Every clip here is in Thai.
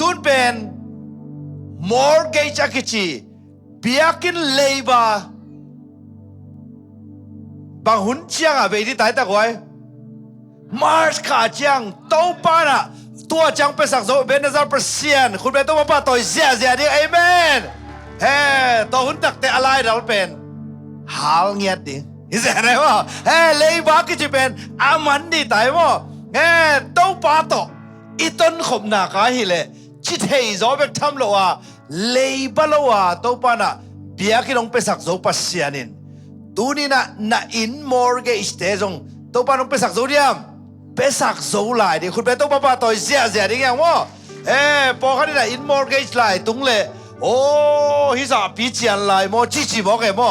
ตุนเป็น mortgage อะกิจิเบียกินเลยบาบางหุ่นเชียงอะไปที่ตายตะกวยมาร์ชขาเชียงโตปานะตัวจังไปสักโซเบนซาเปอร์เซียนคุณเป็นตัวมาป้าต่อยเสียดิเอเมนเฮ้ตัวหุ่นตักแต่อะไรเราเป็นหาเงียดดินี่แสดงว่าเฮ้เลยบากิจิเป็นอามันดีตายมั้งเฮ้โตปาโตอีต้นขบหน้ากาฮิเลจิตเฮยจอบเบกทำโลว่าเลยบาโลว่าโตปานะเบียกิลงไปสักโซปัสเซียนินตูนี่นะอินมอร์เกจเตจงโตปาลงไปสักโซเดียมไปสักโซหลายดิคุณเป็นโตปาต่อยเสียดิยังว่าพอเขานี่นะอินมอร์เกจหลายตุงเลยโอ้ฮิซาพิจารณาหลายโมจิบอกไงโม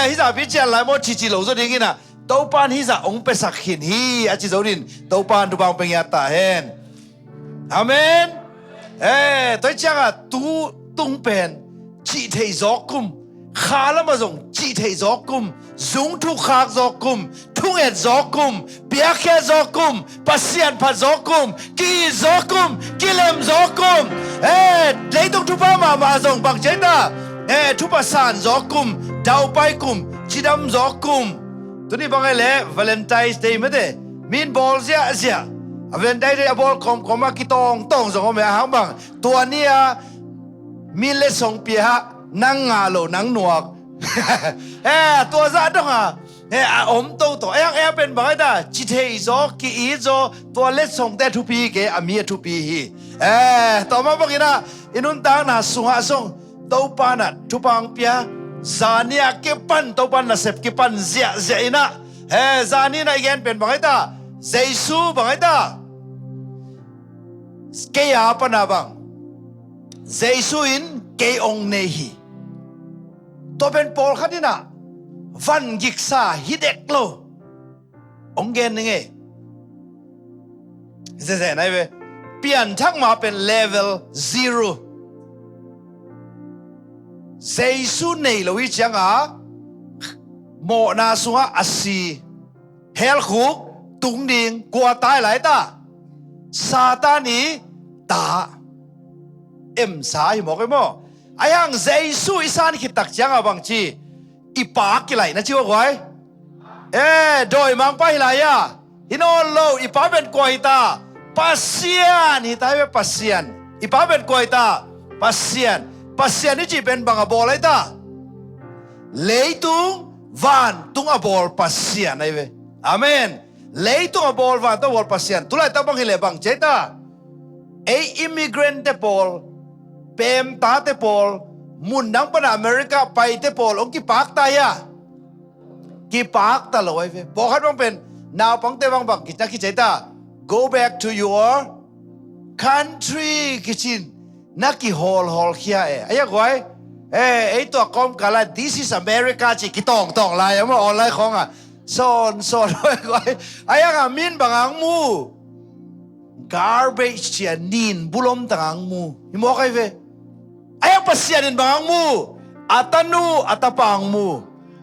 ฮิซาพิจารณาหลายโมจิโลโซดิงินะโตปานฮิซาองไปสักหินฮีอาจิโซดินโตปานทุบางเป็นยาตาเห็นอาเมนตัวจังอ่ะตุงเป็นจิเทยอกกุมขาละมาส่งจิเทยอกกุมซุงทุกขากอกกุมทุ่งเอ็ดจอกกุมเปียกแค่จอกกุมปัสเซียนพัดจอกกุมกีจอกกุมกิเลมจอกกุมเลยต้องทุบมาส่งบังเจตาทุบสานจอกกุมดาวไปกุมจิดำจอกกุมตัวนี้บังไงเลยวาเลนไทน์เดย์ไม่ได้มีนบอลเสียวาเลนไทน์เดย์บอลคอมมากิตองส่งเขาไม่หางบังตัวนี้มีเลส่งเปียนังงาโลนังหนวกตัวซาดงอมโตเป็นบังไงตาจิเทยจอกกีอีจอตัวเลส่งแต่ทุปีเกอเมียทุปีฮีต่อมาบังนะอินุนตางนะสุงส่งโตปานะทุปังเปียซานียเก็บปันโตปันนะเสพเก็บปันเสียนะซานีนะอีกเป็นบังไงตาเซซูบังไงตาเกียปนาบังเซซูอินเกองเนฮีตัวเป็นปอลขันนี่นะวันกิกซาฮิเด็กโลองเกนนี่ไงเสียไหนเว้เปลี่ยนทั้งมาเป็น level 0เซซูเนลวิจังอ่ะโมนาสุงอาศีเฮลคุกตุงดิงกลัวตายหลายตาซาตานีตาสายหมอกไอ้โมไอ้ยังเซซูอิสานคิดตักจังอ่ะบางทีอีปากกี่ไหลนะชิวะไว้โดยมังไปไหลอ่ะฮิโนโลอีปากเป็นกวยตาปัสเซียนฮิตายเป็นปัสเซียนอีปากเป็นกวยตาปัสเซียนนี่จีเป็นบางอบอลไอ้ตาเลยตุงวันตุงอบอลปัสเซียนไอ้เว้อาเมนเลยตุงอบอลวันตุงอบอลปัสเซียนตุไลตาบังฮิเลบังเจตาอิมิเกรนเตปอลเปมตาเตปอลมุนนังปนอเมริกาไปเตปอลองกี่ปากตายอ่ะกี่ปากตาลอยเว้บอกให้บังเป็นนาวปังเตบังกิจกิจตา go back to your country กิจินนักกี่ฮอลเขียไอ้ยังไงไอ้ตัวกอมกาลา this is America จิกี่ตองลายมาออนไลน์ของอ่ะสอนไว้ไอ้ยังมินบางมู garbage เชียนินบุลมต่างมูฮิโมกไอ้เว้ไอ้ยังปัสเซียนินบางมูอัตนูอัตปังมู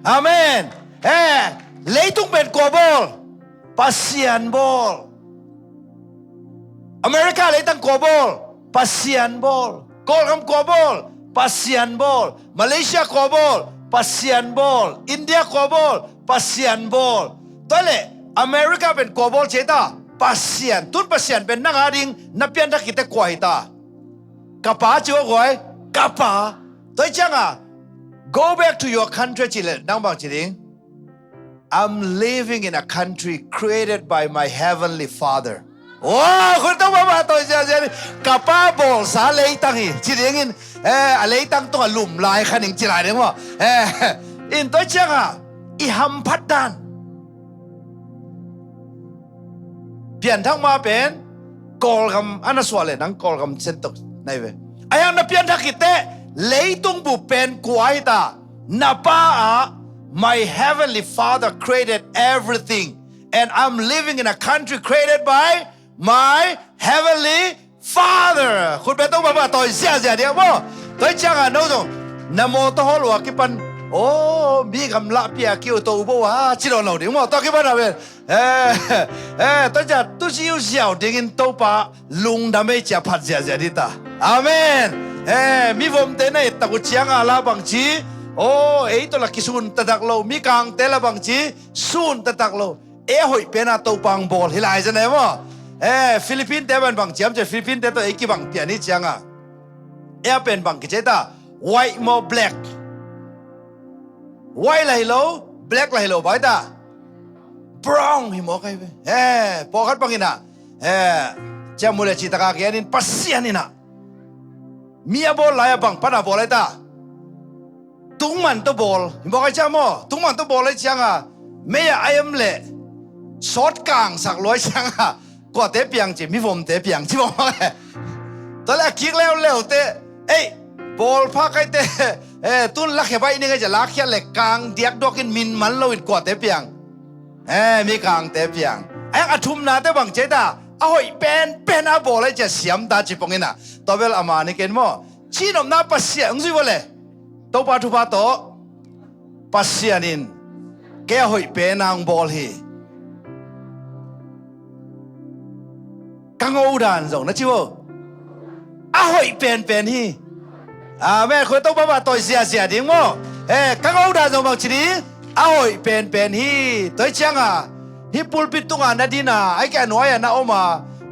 อาเมนเลยต้องเป็นกบอลปัสเซียนบอลอเมริกาเลยตั้งกบอลปัสเซียนบอลกอลคำกบอลปัสเซียนบอลมาเลเซียกบอลปัสเซียนบอลอินเดียกบอลปัสเซียนบอลตัวเล่อเมริกาเป็นกบอลเจตาปัสเซียนตุนปัสเซียนเป็นนักอาดิงนับเปียนทักกิเตกวาฮิตากะปาจิวะกวยกะปาตัวจังอ่ะ go back to your country จิเลนังบางจิดิง I'm living in a country created by my heavenly Fatherโอ้คุณต้องมาตัวเสียกับป้าบอกสาเลยตั้งอีจีเรียงินอะไรตั้งตัวหลุมลายขันหนึ่งจีไรเนี่ยว่าอินตัวเจ้าอีหัมพัดดันเปลี่ยนทั้งมาเป็นกอลคำอันนั้นส่วนเลยนั่งกอลคำเซนต์ในเวไอ้ยังนับเปลี่ยนทักกิเตเลยต้องบุเป็นกวยตานับป้าmy heavenly Father created everything and I'm living in a country created by my heavenly Father คุณเป็นต้องมาตัวเสียเดียวบ่ตัวจังอ่ะโน้ตนะโมตโหลวกิปันโ โอ้มีกำละเปียกิ้วตัวบ่ว่าจิโลเราดิมอตอกิบ่นะเว้ตอจะตุซิอยู่เสียวดิงินโตปาลุงดาไม่จะพัดเสียดิตาอาเมนมีวมเตเนตะกุจียงอาลาบังจีโอ้ตัวละกิซุนตะตักโลมีกังเตละบังจีซุนตะตักโลหอยเป็นอาโตปังบอลฮิลายจะไหนวะฟิลิปปินส์เตบันบังจีมจะฟิลิปปินส์เตตัวเอกิบังเตียนี่จียงอ่ะเป็นบังกิเจตา white more black white ละฮิโล black ละฮิโลไปตา brown ฮิโมกไอ้พอคัดบังกินะเจ้ามูเลจิตากาเกียนินปัสเซียนินะมีบอลลายบังปนาบอลเลยตาตุ้งมันตัวบอลบอกไอ้เจ้าโม่ตุ้งมันตัวบอลเลยจังอ่ะไม่อยากไอ้เล่ช็อตกลางสักร้อยจังอ่ะก็เตะเปียงจีมีผมเตะเปียงที่บอกว่าตอนแรกคิดแล้วเตะบอลพักไอ้เตะตุ้นลักแค่ไปนี่ก็จะลักแค่เหล็กกลางเดียกดอกินมินมันเราอิดกว่าเตะเปียงมีกลางเตะเปียงไอ้อาทุ่มนาเตะบังเจตาเอาไอ้เป็นอาบอลเลยจะเสียมตาจีปงอินะตัวเวลอามานี่เกินมั้งชีนอมนาปัสเซียงซุยวะเลยตัวปาทุบาโตปัสเซียนินแกหอยเป็นนางบอลฮีกังอูดานส่งนะจิวหอยเป็นฮีแม่คนต้องบ้าตัวเสียดิ้งมั้งกังอูดานส่งบางทีนี้หอยเป็นฮีตัวเชียงฮิปุลปิตุงานาดีนาไอ้แกหน่วยนะออกมา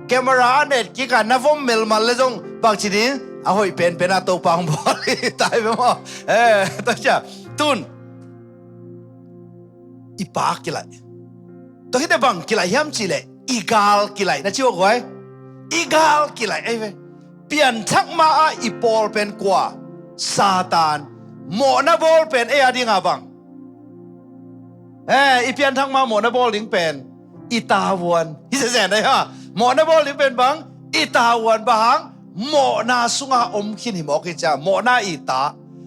แคมราเน็ตกี่กันนะฟอมเมลมาเลยส่งบางทีนี้หอยเป็นอาตัวปังบอลตายไปมั้งตัวเชียตุนอีปากกี่ไรตัวที่เดบังกี่ไรย้ำจีเลยอีกาลกี่ไรนะชิวก้อยอีกาลกี่ไรไอ้เว้ยเปลี่ยนทักมาอีบอลเป็นกว่าซาตานหมอนะบอลเป็นอดีงาบังอีเปลี่ยนทักมาหมอนะบอลลิงเป็นอีตาวนที่เสียได้ฮะหมอนะบอลลิงเป็นบังอีตาวนบังหมอนาสุงาอมขินหิมอกิจาหมอนาอีตา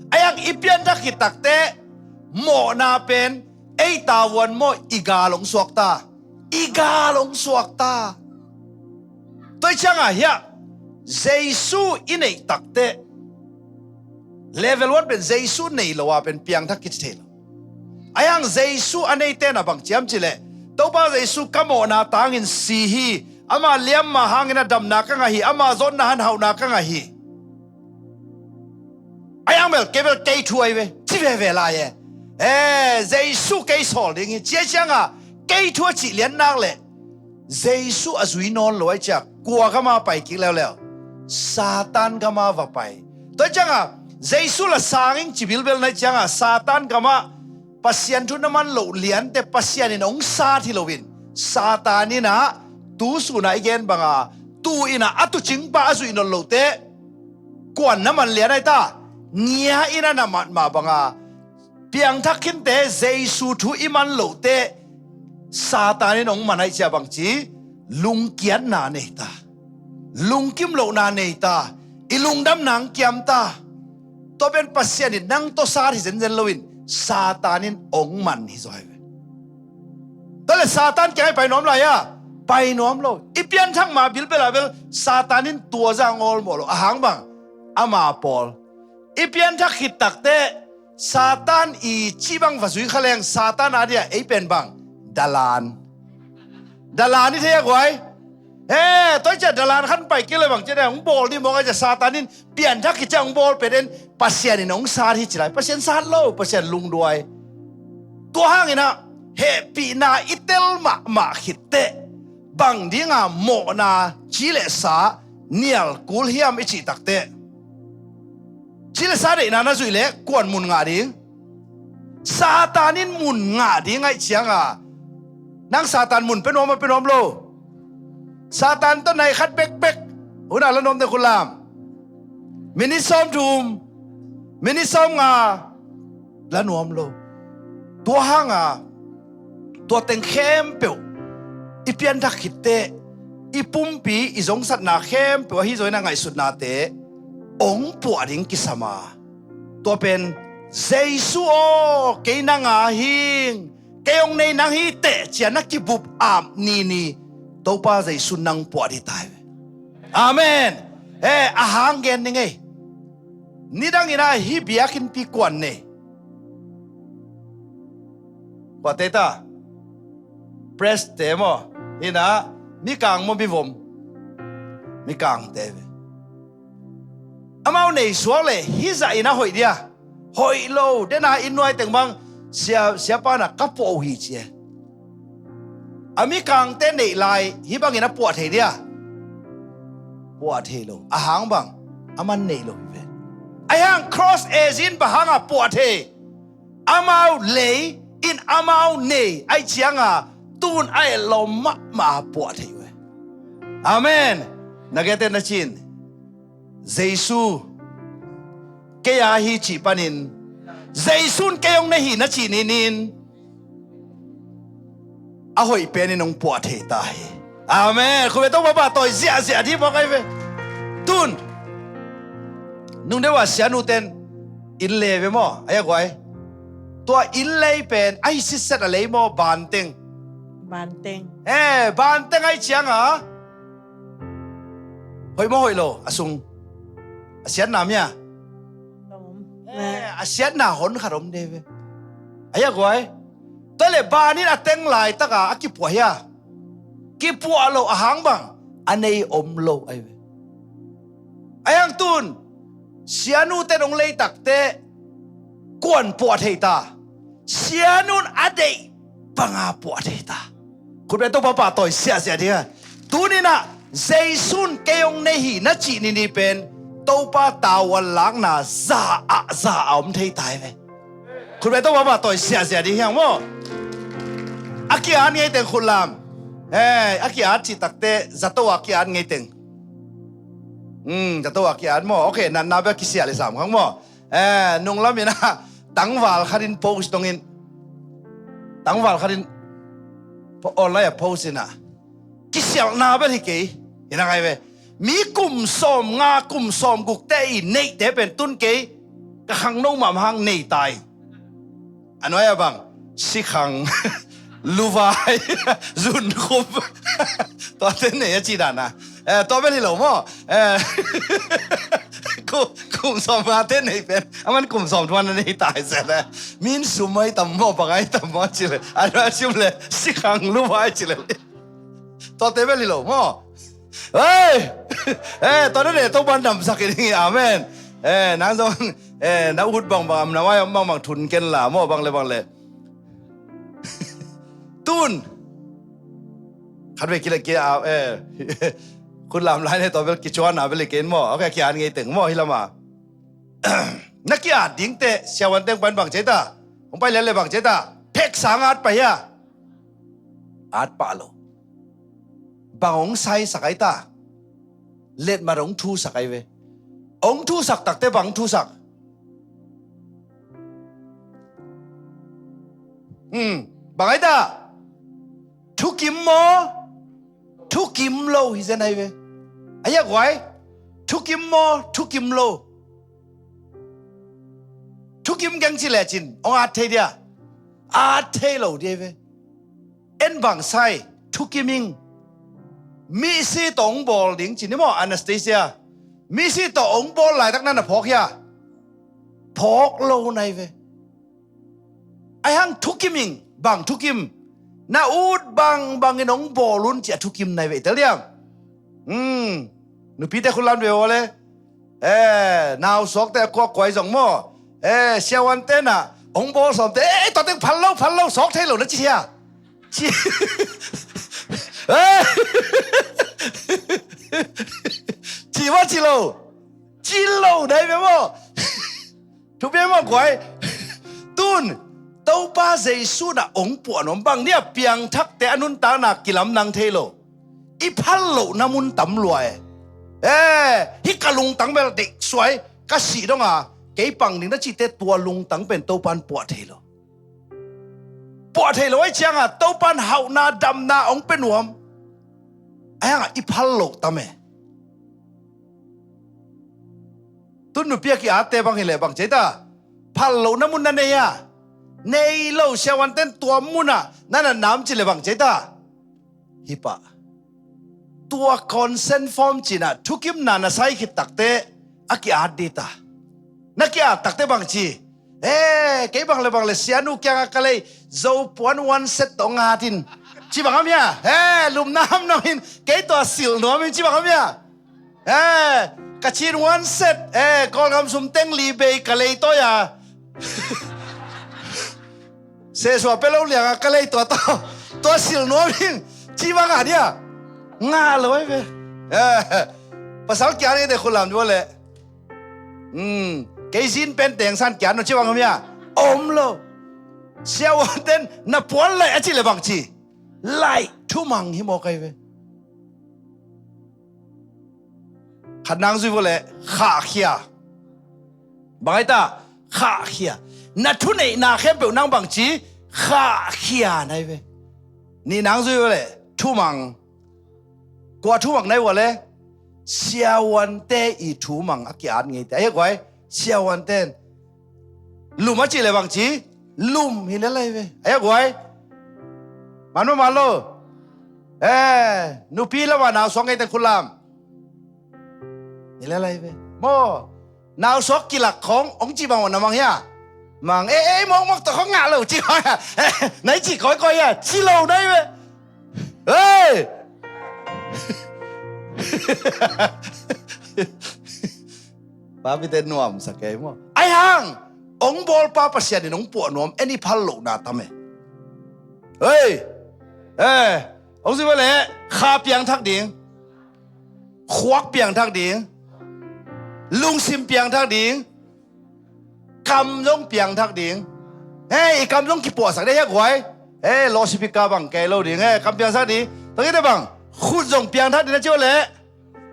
ไอ้ยังอีเปลี่ยนทักขิตักเตะหมอนาเป็นไอ้ตาวันโมอีกาหลงสวกตาอีกาหลงสวกตาตัวช่างเฮียเจสูอินไอตักเตะเลเวลวันเป็นเจสูในโลวาเป็นเพียงทักกิจเทลไอ้ยังเจสูอันนี้เต้นบังเจียมจิเลตัวบ้าเจสูกำโมนาตางินสีฮีอามาเลี้ยมมาหางินดำนักงังฮีอามาจนนาหันหาวนักงังฮีไอ้ยังเบลเก็บเกยถวยเว้ที่เวลาเจสูเกยสอลดิ้งเจ้าจังเกยถวยจีเลี้ยนนักเลยเจสูอาจุยนอนลอยจากกลัวก็มาไปกินแล้วซาตานก็มาว่าไปตัวจังเจสูละสางอิงจีบิลเบลในจังซาตานก็มาปัสยันทุนมันโลเลียนแต่ปัสยันนี่องซาที่โลวินซาตานี่นะตูสุนัยเกนบังตูอินะอัตุจิงปาอาจุยนอนโลเตกวนน้ำมันเลียนไอ้ตาเนียอินะน้ำมันมาบังเพียงทักขินเตเจสูทุอิมันโลเตซาตานี่น้องมันไอ้เจ้าบังจีลุงเกียนนาเนตาลุงกิมโลนาเนตาอีลุงดำนางเกียมตาตัวเป็นปัสยันนี่นั่งตัวซาที่เซนเซนโลวินซาตานินองมันฮิซอยเวตอนซาตานแกไปน้อมไรไปน้อมโลอีเปียนทั้งมาบิลเปล่าเวลซาตานินตัวจางอลโมโลหางบังอามาปอลอีเปียนทักขิดตักเตซาตานอีจีบังฟัสุยขแรงซาตานอะไรไอเป็นบังดาลานนี่เท่กว่าตัวจะดาลานขันไปกี่เลยบังจะได้ของบอลนี่มองจะซาตานินเปลี่ยนทักขิดจังบอลเป็นปัสยันนี่น้องซาที่จิไรปัสยันซาโลปัสยันลุงด้วยตัวห้างนี่นะเฮปีนาอิเตลมาขิดเตบังดิ้งโมนาจิเลสาเนียลกูลเฮียมอิจิตักเตจิเลสาเดนานาจุยเล็กกวนมุนงาดิ้งซาตานินมุนงาดิ้งไอเชียงนังซาตานมุนเป็นโลซาตานต้นไหนคัดเบกหุ่นอาละนมเตคุณลามมินิซอมทูมมินิซอมละนวมโลตัวห้างตัวเต็งเข้มเปียวอีเปียนทักขิดเตอีปุ่มปีอีสงสัตนาเข้มเปียวฮิโซยนาไงสุดนาเตองปวดดิ้งกิสมาตัวเป็นเจสูโอเกยนางหิงเกยองในนางฮิเตเจียนักกิบุบนี่ตัวป้าเจสูนังปวดที่ตายอาเมนอาหางเกนนี่ไงนี่ดังอินะฮิเบียกินปีกวนเน ปอเตตาเพรสเตมอฮินะมีกางมบิวมมีกางเตเวอามาในสวงเลยฮิซาอินะหอยเดียหอยโลเดน่าอินไว้แต่งบังเสียปานะกับปอหิเจอามีกางเต้นในลายฮิบังอินะปวดเฮเดียปวดเฮโลอาหางบังอามันเนโลเวไอ้หาง cross เอซินบะหางอ่ะปวดเฮอามาเลยอินอามาเนไอ้เจียงอ่ะตูนไอ้ลมมาปวดเฮเวอาเมนนักเตะนักชินเยซูเกียร์ฮีจีปานินเยซูเกียงในหีนักชินินอาหอยเป็นนงปวดเฮตายอาเมนคุณไม่ต้องมาบ่าต่อยเสียที่บอกไอ้เว้ตุนนุ่งได้ว่าเสียนูเต็นอินเล่เว้มั้งไอ้ยังไงตัวอินเล่เป็นไอ้สิเสร็จอะไรมั้งบานเต็งบานเต็งบานเต็งไอ้เจียงอ่ะหอยมั้งหอยโลอาซุงเสียน้ำเนี่ยเสียน้ำหอนขนมเด้เว้ไอ้ยังไงตัวเล็บบานนี่อะเต็งลายตะกะอากิปัวเฮียกิปัวโลอาหางบังอันนี้อมโลไอ้เว้ไอ้ยังตุนเสียนูเตนงเลยตักเตกวนปวดเฮตาเสียนูนอดีปังอาปวดเฮตาคุณเป็นตัวป้าต่อยเสียดีฮะตูนี่นะเจสุนเกยงในหีนัจีนี่เป็นตัวป้าตาวันหลังน่ะซาอมเทตายไปคุณเป็นตัวป้าต่อยเสียดีฮะมั้งอากิอันไงเต็งคุณลามอากิอันจิตักเตจัตวอากิอันไงเต็งจะตัวกี่อันมั้งโอเคนั่นนับกี่เสียเลยสามครั้งมั้งนุ่งละมีนะตั้งวาลขัดินโพสตรงนี้ตั้งวาลขัดินออนไลน์โพสนะกี่เสียนับเป็นกี่ยังไงเว้มีกลุ่มซ้อมงากลุ่มซ้อมกุกเตยเนยเดเป็นตุนกี่กะขังน้องมาหังเนยตายอันว่าอย่างบังสิขังลูวายจุนคุบตัวเต้นเนี่ยจีดานะตัวเป็นที่หลงมั้งกลุ่มสอมมาเต้นเนี่ยเป็นมันกลุ่มสอมทุกวันนี้ตายเสร็จแล้วมินสุไม่ตั้มมั่วปะไงตั้มมั่วจิเลยอันนั้นชิมเลยสิขังลูวายจิเลยตัวเต้นเป็นที่หลงมั้งเฮ้ยตอนนั้นเนี่ยต้องบันดำสักอย่างอาเมนนั่งตรงนักอุดบางนะว่าบางทุนกันล่ะมั่วบางเลยตุนขัดไปกินอะไรกินคุณลำไรเนี่ยตัวเป็นกิจวัตรนะเป็นเลยกินมั่วโอเคกี่อันไงถึงมั่วฮิลามานักกีฬาดิ้งเตะเชวันเต็งเป็นบางเจตาผมไปเล่นเลยบางเจตาเพ็กสางอาดไปฮะอาดปาโลบางองค์ไซสักไอตาเล็ดมาองทูสักไอเวองทูสักตักเตะบางทูสักบางไอตาทุกิมโมทุกิมโลฮิเซนไอเวไอ้ยังไงทุกิมโมทุกิมโลทุกิมกังจิเลจินองอาเทเดียอาเทโลเดียเวเอ็นบังไซทุกิมิงมีสิตองบอลดิ้งจินนี่มั้งอนาสเตเซียมีสิตองบอลหลายตั้งนั้นนะพอกยาพอกโลไนเวไอ้ฮังทุกิมิงบังทุกิมนาอูดบางไอ้น้องบอลุนจะทุกิมในเวทเลียมหนูพี่แต่คุณลันเวลเลยนาวสอกแต่ก็ควายสองหม้อเชียวันเต้นอ่ะองบอลสองเต้ตอนเต้นพันเล่าสอกเทโลนะเชียจีว่าจีโลได้ไหมมั้งทุกเบี้ยมั้งควายตุนตัวป้าเจสุน่ะองปวดน้ำบังเนี่ยเปียงทักแต่อนุนตาหนักกิลำนางเทโลอีพัลโลน้ำมุนตำรวยฮิกะลุงตังเป็นเด็กสวยก็สีต้องอ่ะเก๋ปังนี่น่าจิตตัวลุงตังเป็นตัวปันปวดเทโลไอ้เชียงอ่ะตัวปันเฮาหน้าดำหน้าองเป็นหัวไอ้ห่าอีพัลโลตำเมตุนหนูเปียกี่อาเตบังเฮเลบังเจตาพัลโลน้ำมุนนั่นเนี่ยในโลกเชวันเต้นตัวมุนอ่ะนั่นน่ะน้ำจิเลบังเจตาฮิปะตัวคอนเซนฟอร์มจีน่ะทุกิมนานาไซคิดตักเตะอากิอาดีตานักกีฬาตักเตะบังจี cái bằng là xia nu kia cái này dâu puan one set tông ngà tin chỉ bằng không nhá lùm nam nó hin cái tòa xỉu nó mình chỉ bằng không nhá cái chín one set con làm sum teng li bê cái này tôi à xe xóa bê lâu liền cái này tòa xỉu nó mình chỉ bằng à nhá ngà rồi vềภาษาkia này đểคนlàmด้วยแหละcái zin pen tiền san kia nó chỉ bằng không nhá lo xiao tên na puan lại chỉ là bằng chi lại thu mang hi mo kai ve khả năng duy vô lệ khả khia bằng ai ta khả khia na thu này na khem biểu năng bằng chi khả khia này ve ni năng duy vô lệ thu mang qua thu mang này vô lệ xiao tên i thu mang akia ngay thế quay xiao tên lùm chỉ là bằng chi lùm hi lại về ai gọi mà lo nu pi la wa nào song cái tên kulam hi lại về mo nào sok kilak khong ông chỉ bằng nào mang ya mang mong tao không ngã lâu chỉ coi nãy chỉ coi à chỉ lâu đây về ba bị tên nuông sao cái mo ai hang ông bol pa pasien ni nong po nom any phalo na tame ông gì vậy lẽ kha piang thak ding khoak piang thak ding lung sim piang thak ding kam long piang thak ding kam long ki po sak dei hoi lo sipika bang ke lo ding kam piang sak di tong ite bang khut jong piang thak ding na chiu le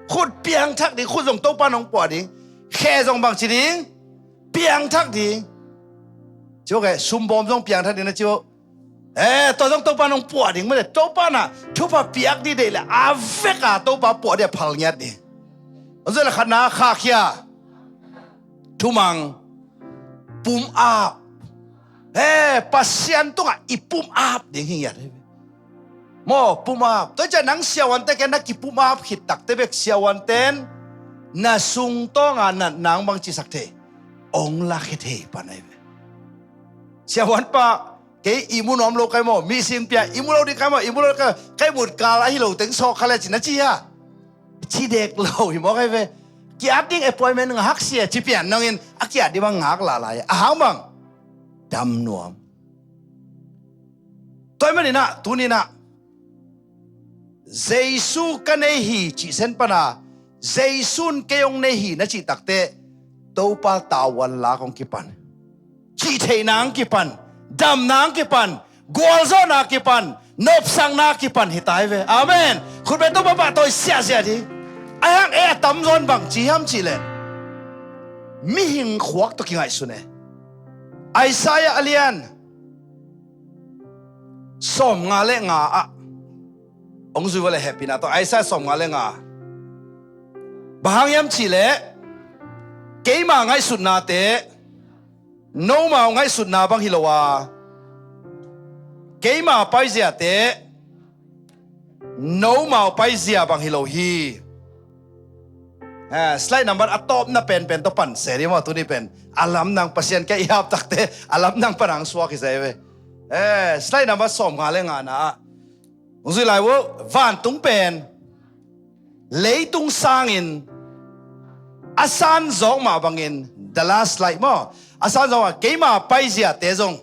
khut piang thak ding khut jong to pa nong po ding khe jong bang chi ding piang thak ding chú cái sum bom trong piang thak ding na chú tôi trong tàu pa nong po ding mới tàu pa na chú pa piak đi đây là aveka tàu pa po để phal nhát đi ông nói là khana kha kia thu mang pum up pasien tung i pum up ding hình nhát mo pum up tôi cho nắng xiao an te cái na ki pum up hit tak te bek xiao an ten na sung to nga na nang bang chi sak the ong la khe the pa nai xiao an pa cái imunom lo cái mo mi sim pia imulo đi cái mo imulo cái một cả là hi lo tiếng so khai chỉ na chi ha chi dek lo hi mo cái về ki ading appointment ng hak sia chi pian nang in akia di bang ngak la la a hang bang dam nuam toy mani na tu ni na Jesu ka nei hi chi sen pana Jesun keong nei hi na chi takte to pa tawan la kong kipan chi thei nang kipan dam nang kipan golzo na kipan nop sang na kipan hitai ve amen khut be to ba toy sia di ai tam zon bang chi ham chi le mi hing khuak to ki ngai sune Isaiah alian som nga le nga a ông zui vale happy na to Isaiah som nga le nga bahang yam chi le ke ma ngai sut na te no ma ngai sut na bang hilowa ke ma pai zia te no ma pai zia bang hilo hi slide number atop na pen to pan seri mo tu ni pen alam nang pasien ka ihap takte alam nang parang suwa ki sai slide number som nga le nga na ungzui lai wo van tung pen lei tung sangin asan zong ma bangin the last slide mo asan zong ke ma pai zia te zong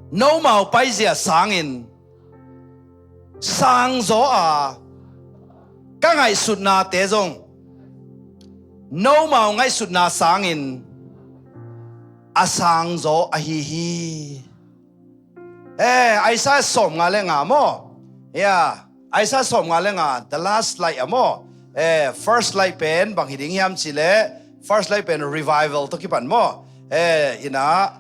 no ma pai zia sangin sang zo a ka ngai sut na te zong no ma ngai sut na sangin asang zo a hi Isaiah som nga le nga mo Isaiah som nga le nga the last slide amo first slide pen bang hiding yam chile first slide pen revival to kipan mo ina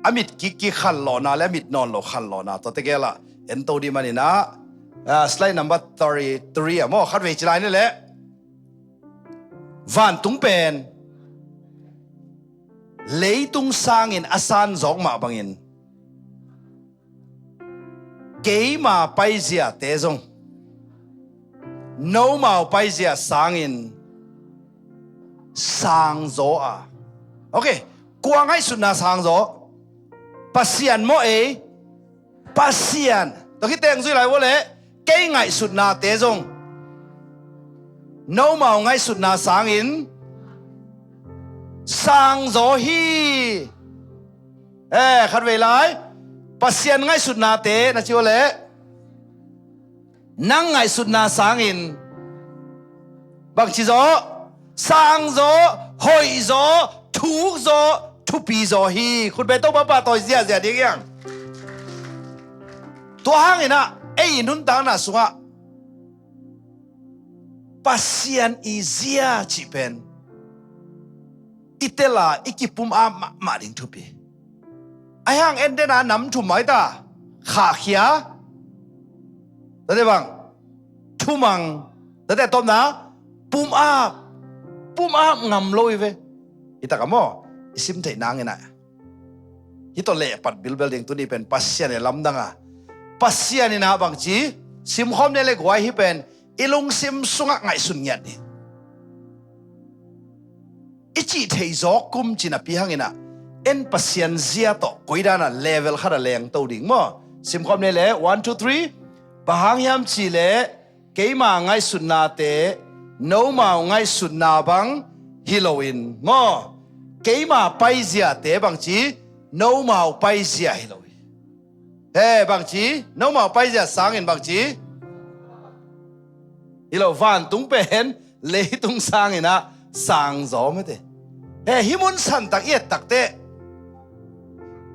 amit ki khal lo na le amit non lo khal lo na to te gela en to di manina slide number 33 amo khat ve chilai ni le van tung pen lei tung sangin asan zong ma bangin ke ma pai zia te zong no ma pai zia sangin sang zo a okay กวางให้สุดนาสางโซปัสเซียนโมเอปัสเซียนตัวคิดเต็งสุดไรวะเลยเก่งไงสุดนาเตจงโนมาไงสุดนาสางอินสางโซฮีขัดเวลาปัสเซียนไงสุดนาเตนะชิวเลยนั่งไงสุดนาสางอินบางทีโซสางโซหอยโซถูกโซทุปีโซฮีคุณเป็นต้องมาปะต่อยเสียดีอย่างตัวห้างนี่นะนุนตานะสุงะปัสเซียนอีเซียจีเป็นอิเตล่าอิกิปุมอามาดิงทุปีไอ้ห้างเดน่านำถุมไม้ตาขาเขียแต่บังทุมังแต่ต้มนะปุมอางำลอยเวอิตากะมออิซิมเทนางเงนะฮิตโตเล่ปัดบิลเบลดิงตัวนี้เป็นปัสเซียนลำดังอ่ะปัสเซียนนี่นะบางทีซิมคอมเนี่ยเล็กไว้ที่เป็นอิลุงซิมสุงะไงสุนเงียดนี่อิจิเทยจอกกุมจีน่ะพี่หังเงนะปัสเซียนเสียต่อกุยดานะเลเวลขนาดแรงตัวดิ่งมั้งซิมคอมเนี่ยเล่1 2 3บางยามจีเล่เกี่ยมาไงสุนนาเตโนมาไงสุนนาบังฮิโลวินมั้งเกี่ยมาไปเสียเตบางทีโนมาไปเสียฮิโลวินบางทีโนมาไปเสียสางเงินบางทีฮิโลวันตุงเป็นเลยตุงสางเงินนะสางโจไม่เตฮิมุนสันตักเอียตักเต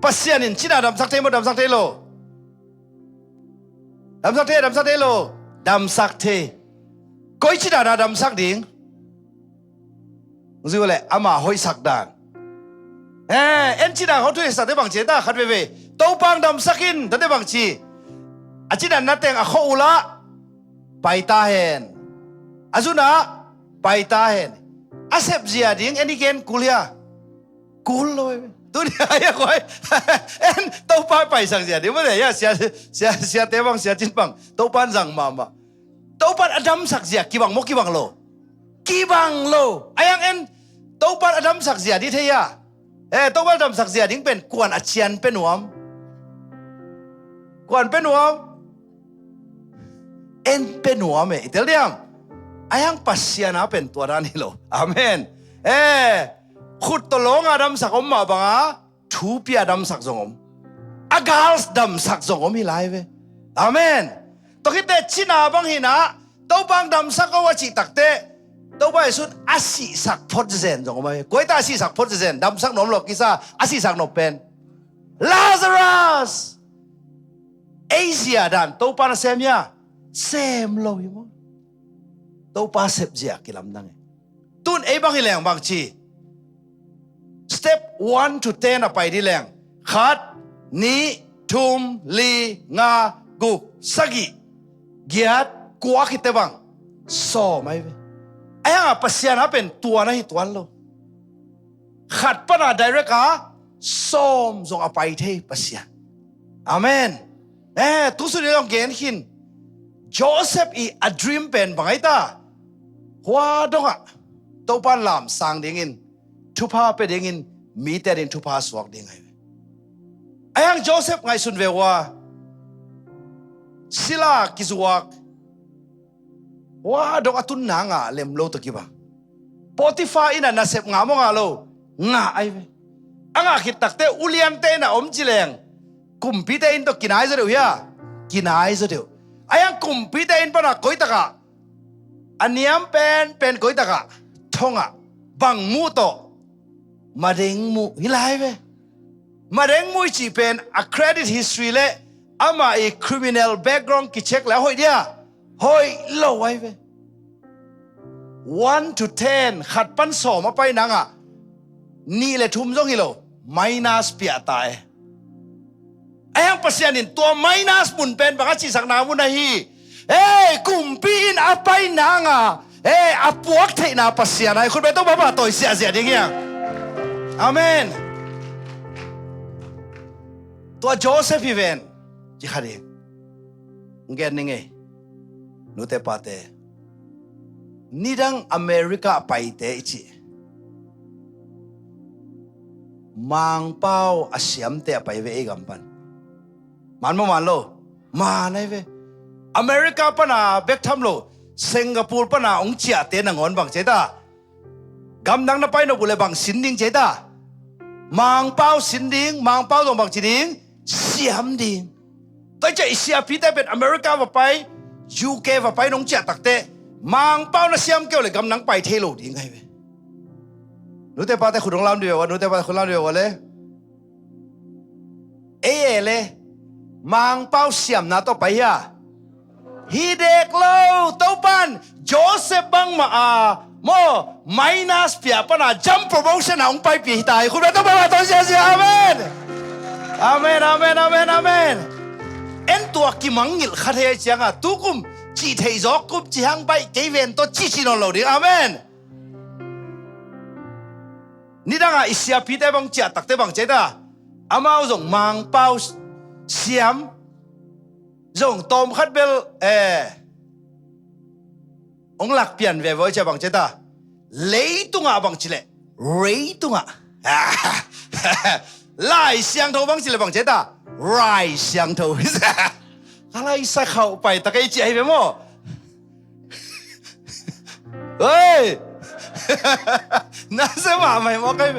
ปัสเซียนินชินาดำสักเทมดำสักเทโลดำสักเทโลดำสักเทก้อยชินาดำสักดิ่งมึงสิว่าอะไรอามาหอยสักด่านชินาเขาทุยสัตว์ได้บางทีตาขัดเว่โตปังดำสักินแต่ได้บางทีชินานัดเตงเขาอุละไปตาเห็นอาจุนะไปตาเห็นอาเซบเจียดิ่งนี่เกนกุลยากุลเลยตัวนี้ไอ้ก้อยโตปังไปสักเจียดิ่งไม่ได้เสียเตบังเสียจินปังโตปังสั่งมาโตปังอดัมสักเจียกี่บังโลไอ้ยังโตปังอดัมสักเจียดิเทียโตปังอดัมสักเจียดิ่งเป็นกวนอาเจียนเป็นหัวเป็นหัวอิตาเลียนไอ้ยังปัสเซียนะเป็นตัวนั้นนี่โลอาเมนขุดตลงอดัมสักอมมาบังทูปีอดัมสักจงอมอากาลดัมสักจงอมฮิไลเวอาเมนตกิเตชินาบังฮินะโตปังดัมสักก็ว่าจิตักเตโตปังสุดอาศิสักพอดเซนจงอมกวยตาอาศิสักพอดเซนดัมสักนมหลอกกิซ่าอาศิสักนมเป็นลาซารัสเอเชียดันโตปังเซมยาเซมโลยมั้งโตปังเซบเจียกิลำดังตุนบังฮิแรงบางชีstep 1 to 10อะไปดิแรงขัดนี้ทุมลีงากุสกิเกียดกวาคิดเตบังโซไม่เว้ไอ้ยังปัสเซียนะเป็นตัวนะฮิตวันโลขัดปนาไดเรกาส้มส่งอภัยเทปัสเซียอาเมนทุกสิ่งที่ต้องเกณฑ์หินโจเซฟอีa dream เป็นบางไอ้ตาหัวดงอะโตปันลามสางดิ่งทุพาไปดิ่งมีแต่ดิ่งทุพาสวกดิ่งไงไอ้ยังโจเซฟไงสุนเวว่าศิลากิจวักว่าดงอตุนนางะเล็มโลตะกี้บ้างปอติฟาอินะนาเซฟงามงาโลงาไอ้เว้อ่างคิดตักเตอุเลียนเตนะอมจิเลงกุมพิเตอินตกินายซะเดียวกินายซะเดียวไอ้ยังกุมพิเตอินปนักก้อยตะกะอันนี้เป็นก้อยตะกะท่องะบังมูโตมาเด้งมูฮิไลเว้มาเด้งมูจีเป็น accredit history เลยอามาอี criminal background กิเช็คแล้วหอยเดียหอยโลไว้เว้1 to 10ขัดปันสอมาไปนังอ่ะนี่เลยทุ่มจงฮิโล minus เปียตายไอ้ยังปัสยานินตัว minus มุนเป็นบางชีสักนามุนฮีกุมปีนอาไปนังอ่ะอาปวกเทนาปัสยานะคุณไม่ต้องมาต่อยเสียอย่างเงี้ยอาเมนตัวโจเซฟอีเวนจิคารีงเกนนิงนุเตปาเตนี่ดังอเมริกาไปเตอิจิ mang pau asiam te pai ve gampan man mo man lo ma nai ve America pana bek tham lo Singapore pana ong chia te na ngon bang cheta gam nang na pai no bule bang sin ding cheta mang pau sin ding mang pau dong bang chi ding siam ding tai cha isia pi te bet America va pai UK va pai nong chia tak te mang pau na siam keo le gam nang pai the lo ding hai ve nu te pa te khudong lam dio wa nu te pa khudong lam dio wa le le mang pau siam na to pai ya hi dek lo to pan Joseph bang ma mo minus pia pa na jump promotion na ong pai pi tai khu to ba to sia sia amen amen amen amen amen en to ki mangil kha the changa tu kum chi thei zo kum chi hang bai ke ven to chi chi no lo di amen ni danga isia pi te bang chia tak te bang che da amao zong mang pau siam zong tom khat bel ong lak pian ve voi cha bang che ta leitunga bang chile reitunga lai xiang thou bang chile bang che ta rai xiang thou alai sai khau pai ta kai chi ai ve mo ơi na se ma mai mo kai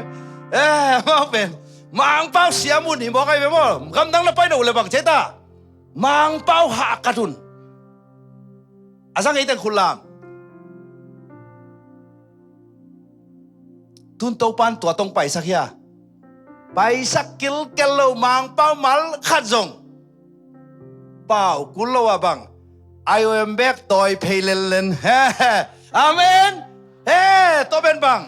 mo pen mang pau siam mun ni mo kai ve mo gam dang na pai do le bang che ta mang pau ha katun asang iten khulam tun to pan tua tong pai sak ya pai sak kil kello mang pau mal khat zong pau kulo wa bang iom back toy peilelen amen to ben bang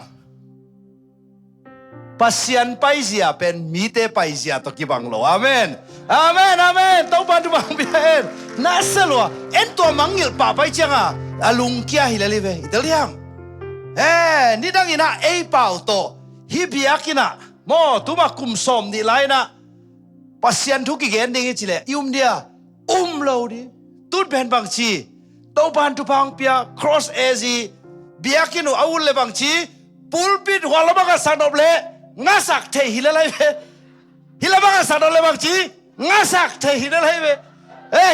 pasian pai sia pen mi te pai sia to ki bang lo amen amen amen to pan tu bang bien na selo en to mangil pa pai changa alung kia hilale ve italiam ni dang ina ei pau to hi biakina mo tuma kum som ni laina pasian thu ki gen ding chile dia lo di tut ben bang chi to pan tu pang pia cross ezi biakinu awul le bang chi pulpit wala banga sanop le ngasak the hilalai ve hilabanga sanop le bang chi ngasak the hilalai ve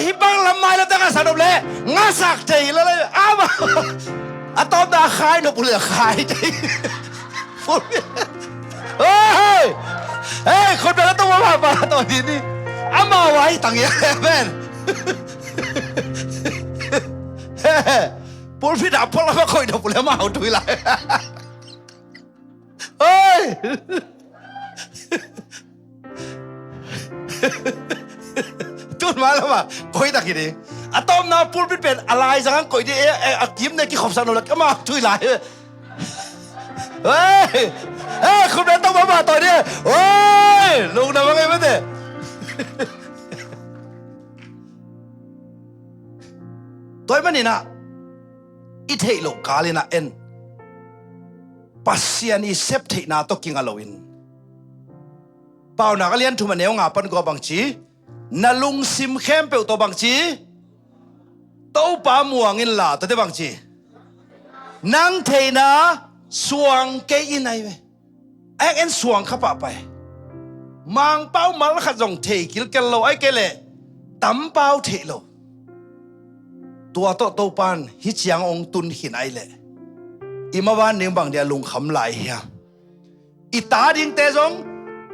hi bang lamai la tanga sanop le ngasak the hilalai ama atom da khai no pule khai teคนเป็นต้องมาตอนนี้นี่อามาไว้ตั้งเยอะแม่นพูดพี่ดับพอแล้วก็ค่อยดับแล้วมาเอาถุยไหลตุนมาแล้วมาค่อยตั้งกี่ดีอะตอมนะพูดพี่เป็นอะไรสักค่อยดีกิมเนี่ยกี่ขอบสนุกแล้วก็มาถุยไหลคุณเป็นต้องมาตอนนี้ลุงนะว่าไงบ้างเนี่ยตัวมันนี่นะอีเทโลกาลินะเอ็นปัสยานีเซฟเทนาตกิงอโลวินเปล่านักเรียนทุมันเนียวงาปันกอบางจีนาลุงซิมเข้มเปลตัวบางจีโต้ปามัวงินลาตัวเดบางจีนังเทนาสวงเกยินไอเวเอ็นสวงขับไปมังเป้ามาลขัดจงเทกิลกันโลไอเกเลตั้มเป้าเทโลตัวโตปานฮิจยังองตุนหินไอเลอิมาวันเนียงบางเดียลุงคำไหลเฮียอิตาดิงเตจง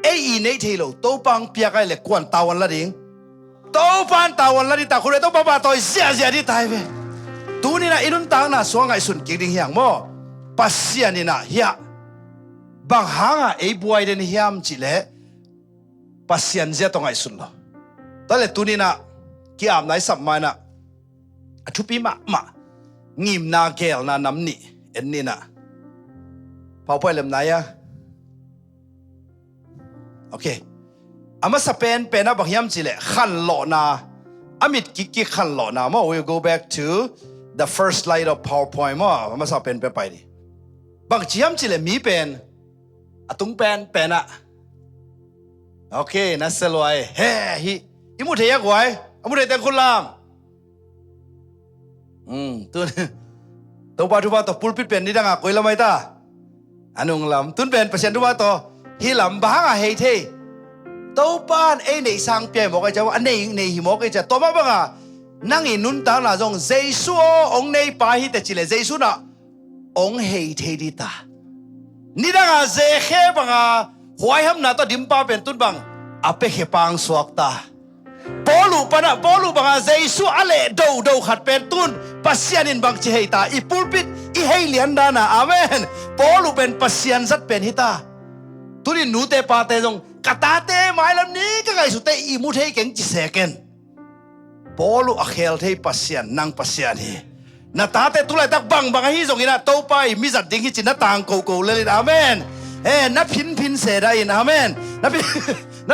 อีเนเทโลโตปังเปียกไอเลกวนตาวันละดิงโตปานตาวันละดิตาคุณเลยโตป้าต่อยเสียดิตายเวตูนี่นะอินุนตังนะสวงไอสุนกิงดิงเฮียงโมปัสยานี่นะเฮียบางหางไอบวยเดนเฮียมจิเลปัสยันเจตองไอสุนละตอนเลตุนี่นะกี่อามไหนสับมานะทุปีมางิมนาเกลนาน้ำนี่เอ็นนี่นะพอไปเล่มไหนอะโอเคอามาสเปนเป็นนะบางยามจิเลขันหล่อนาอามิดกิขันหล่อนามา we'll go back to the first slide of PowerPoint มาสเปนไปดิบางยามจิเลมีเป็นตุงเป็นอะโอเคนั่นสลวยเฮ้ฮิอิมุเทียกไว้อิมุเทียแต่คนลามตัวปาทุบาตัวปูลปิดเป็นนี่ดังอ่ะคุยละไม่ตาอันนุ่งลำตุนเป็นเปอร์เซ็นต์ทุบาตัว hi lam banga hei the to pan ei nei sang pye mo ka cha wa nei nei hi mo ka cha to ma banga nang in nun ta na jong jesu ong nei pa hi te chile jesu na ong hei the di ta ni da ga je khe banga huai ham na to dim pa pen tun bang ape khe pang suak ta polu banga jesu ale do khat pen tun pasian in bang chi hei ta I pulpit I hei lian da na amen polu pen pasian zat pen hi ta tunin nu te pa te jong kata te mai lam ni ka gai su te I mu thei keng chi second polu a khel thei pasian nang pasian hi na ta te tulai tak bang hi jong ina to pai mi zat ding hi chin na tang ko le amen na phin se da in amen na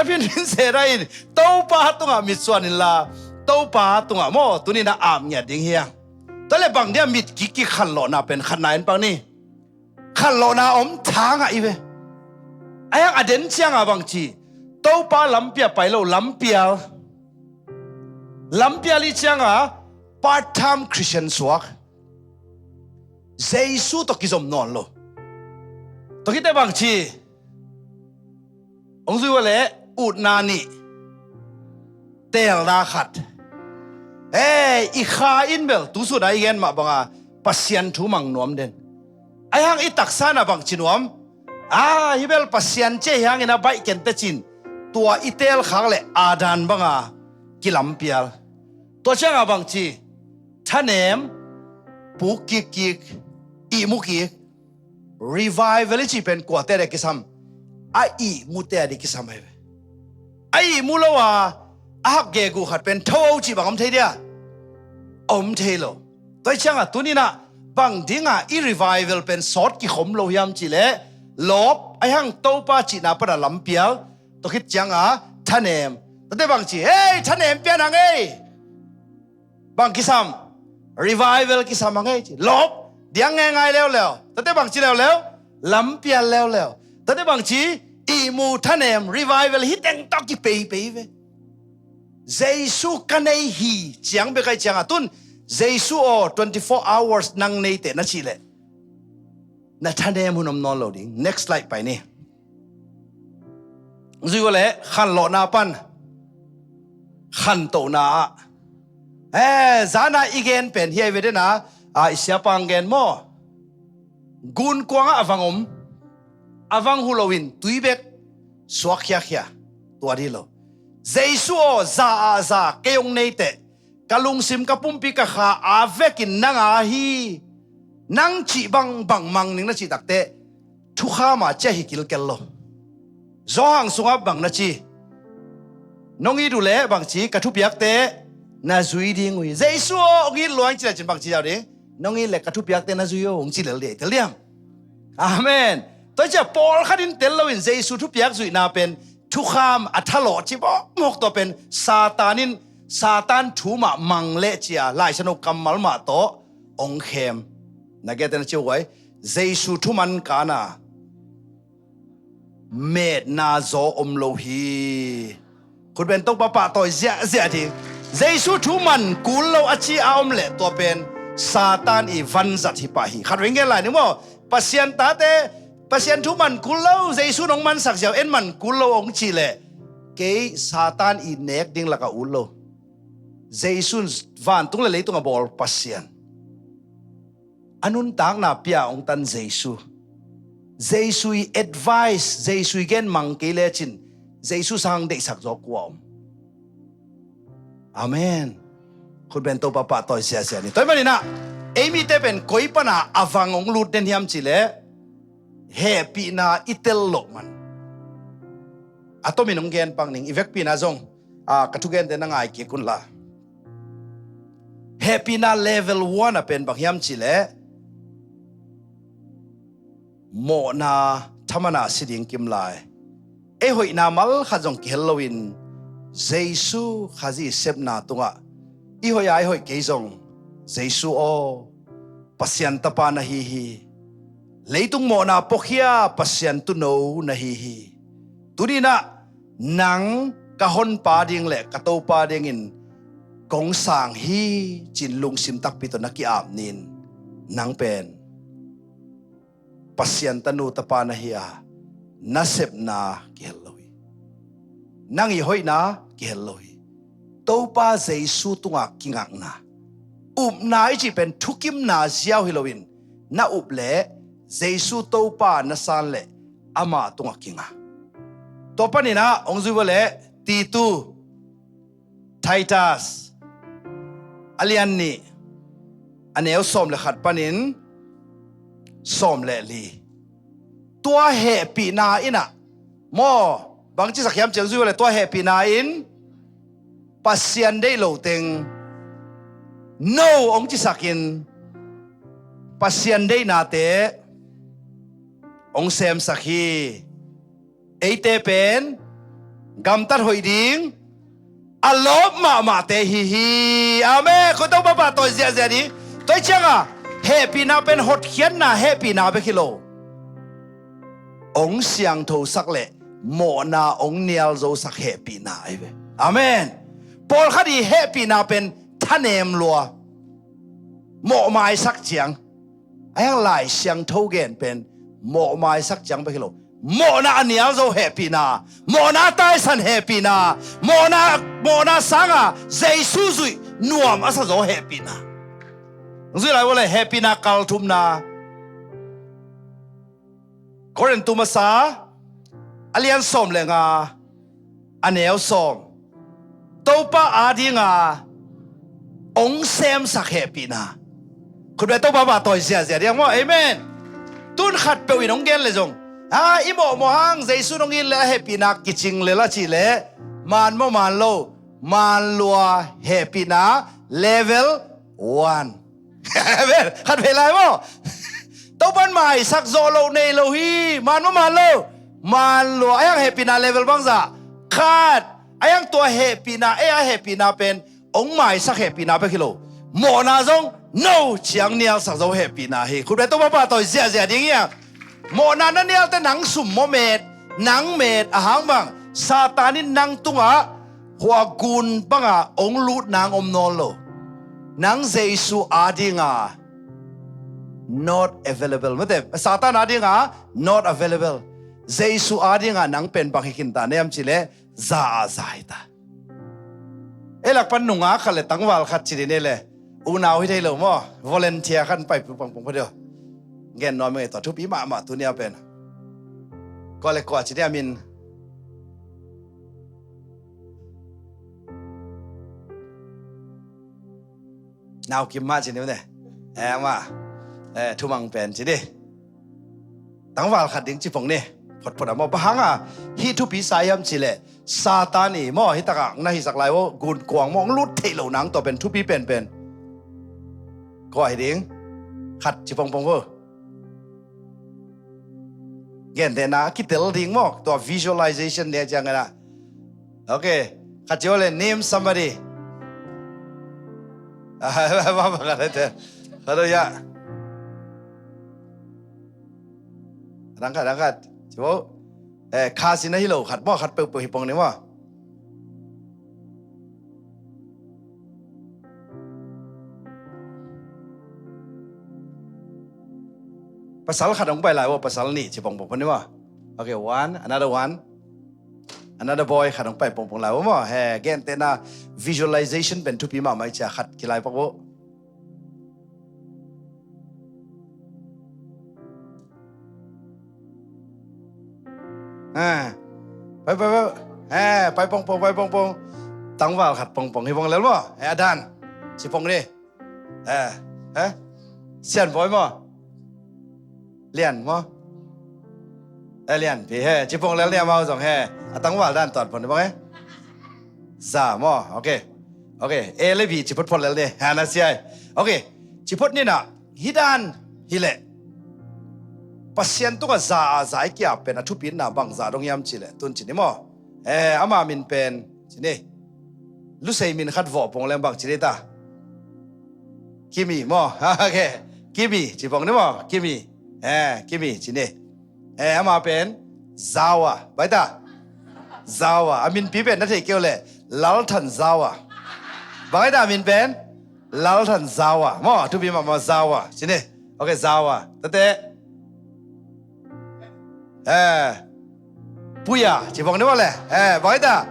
phin se da in to pa tunga mi chuan in la to pa tunga mo tunin na am nya ding hi to le bang dia mit ki khan lo na pen khan nain pang ni khan lo na om thanga I ve ayang aden chiang a bang chi to pa lampia pai lo lampia li chiang a part time Christian swak jesu to kizom non lo to kite bang chi ong zui wale ut na ni tel da khat I kha in bel tu su dai gen ma banga pasian thu mang nom den ayang I taksa na bang chinuam hi bel pasian che yang ina bai ken te chin tua itel khang le adan banga kilam pial to changa bang chi thanem pu kik I mu ki revival chi pen ko te re kisam I mu te adi kisam ai mu lo wa ahak ge gu khat pen tho chi bangam thei dia om thei lo toi changa tunina bang dinga I revival pen sort ki khom lo yam chi le lop ai hang to pa chi na pa lam pial to khit changa thanem te bang chi hey thanem pian ang ei bang kisam revival kisam ang ei lop diang ngai leo te bang chi leo lam pial leo te bang chi I mu thanem revival hi teng tok ki pe ve jesu kanei hi chiang be kai chiang atun jesu o 24 hours nang nei te na chi le na thanem hunom non loading next slide pai ni zui le khan lo na pan khan to na zana igen pen hi ve de na isya pang gen mo gun kwanga avang hulowin tuibek swakhya tuari lo jesu za keyong neite kalung sim kapumpi ka kha avekin nanga hi nang chi bang mang ning na chi takte thu kha ma che hi kil kel lo zo hang sunga bang na chi nongi du le bang chi ka thu piak te na zui ding wi jesu ngi loang chi la chin bang chi jaw de nongi le ka thu piak te na zui yo ong chi le tel liam amen toi cha Paul kharin tel lo in jesu thu piak zui na pen thu kham athalo chi bo mok to pen satan thu ma mang le chia lai chano kamal ma to ong khem na get na chi wai jesu thu man kana med na zo om lo hi khut ben tok pa toy zia thi jesu thu man kul lo achi a om le to pen satan I van zat hi pa hi khat ring ge lai ni mo pasien ta te pasien thu man kulo jesu nong man sak jaw en man kulo ong chi le ke satan I nek ding la ka ulo jesu van tung le le tung a bol pasien anun tang na pia ong tan jesu I advice jesu gen mang ke le chin jesu sang de sak jo kwom amen khut ben to pa toy sia ni toy mani na emi te ben koi pa na avang ong lut den hiam chi le happy na itel lo man atomi nong gen pang ning ivek pi na zong katugen den ngai ki kun la happy na level 1 apen bang hiam chi le mo na thamana siding kim lai hoi na mal khajong ki halloween jesu khaji sepna tunga hoi ai hoi ke zong jesu pasian tapa na hi leitung mo na pokhia pasien tu no na hi tudina nang kahon pa ding le kato pa ding in kong sang hi chin lung sim tak pito na ki ap nin nang pen pasien tanu tapa na hi nasep na geloi nangi hoina geloi topa jesu tunga kingak na na ichi pen thukim na ziaw hilowin na uple jesu topa na san le ama tunga kinga topa ni na ongzuwale titu titus alian ni aneu som le khat panin som le li tua happy na ina mo bang chi sakyam chang zuwale tua happy na in pasian dei lo teng no ong chi sakin pasian dei na te ong sem sakhi eite pen gam tar hoi ding alop ma te hi amen ko to ba to zia ni toi changa happy na pen hot khian na happy na be khilo ong siang tho sak le mo na ong nial zo sak happy na ai be amen Paul khadi happy na pen thanem lua mo mai sak chiang ayang lai siang tho gen pen mo mai sak chiang be khilo mo na anial zo happy na mo na tai san happy na mo na sanga jesu zui nuam asa zo happy na zui lai wala happy na kal thum na koren tumasa alian som lenga anel som topa adinga ong sem sak happy naคุณไปtopa ba toy sia diang mo amen tun khat pe wi nong gen le jong imo mo hang jesu nong in le happy na kiching le la chi le man mo man lo man lua happy na level 1 amen khat pe lai mo tau ban mai sak zo lo nei lo hi man mo man lo ayang happy na level bang za khat ayang tua happy na happy na pen ong mai sak happy na pe kilo mo na zong no chiang nial sak zo happy na hi kun to ba to zia ding ya mo na na nial te nang sum mo met nang met ahang bang satanin nang tunga hua gun banga ong lut nang om non lo nang jesu adinga not available mate satan adinga not available jesu adinga nang pen bakhikin ta nem chile za zaita elak pan nunga khale tangwal khat chiri ne le unaw hi thelo mo volunteer khan pai pu pang pang phadio gen no me to thu pi ma tu nia pen ko le ko chi dia min naw kim ma chi ne ne ma thu mang pen chi di tangwal khat ding chi pong ne phot phot ma bahanga hi thu pi sayam chi le satani mo hi taka na hi sak lai wo gun kwang mong lut thelo nang to pen thu pi pen ko ai ding khat chi pong pong wo gen de na ki tel ding mo to visualization ne jang na okay khat jo le name somebody ba ba ka te halo ya rangkat coba kasina hilo khat mo khat pe hi pong ne mo pasal khat ong pai lai wo pasal ni chi pong pong ne mo okay another boy khat ong pai pong lai wo mo gen te na visualization ben tu pi ma mai cha khat ki lai pok woไปปองตังว่าขัดปองให้ปองแล้วบ่อาดานสิปองนี่เสียนบ่บ่เลียนบ่เลียนพี่สิปองแล้วเนี่ยมาสองตังว่าด้านตอดผลบ่ซาบ่โอเคเลยพี่สิพดพอแล้วเนี่ยนะเสียโอเคสิพดนี่น่ะฮิดานฮิเลpasien tu ka za kya pen athu pin na bang za dong yam chile tun chini mo ama min pen chini lu sei min khat vo pong lem bang chile ta kimi mo okay kimi chi pong ne mo kimi chini ama pen zawa bai ta zawa amin pi pen na thei keu le lal than zawa bai ta min pen lal than zawa mo tu pi ma zawa chini okay zawa tate puya chỉ vòng đấy mà lẹ vậy ta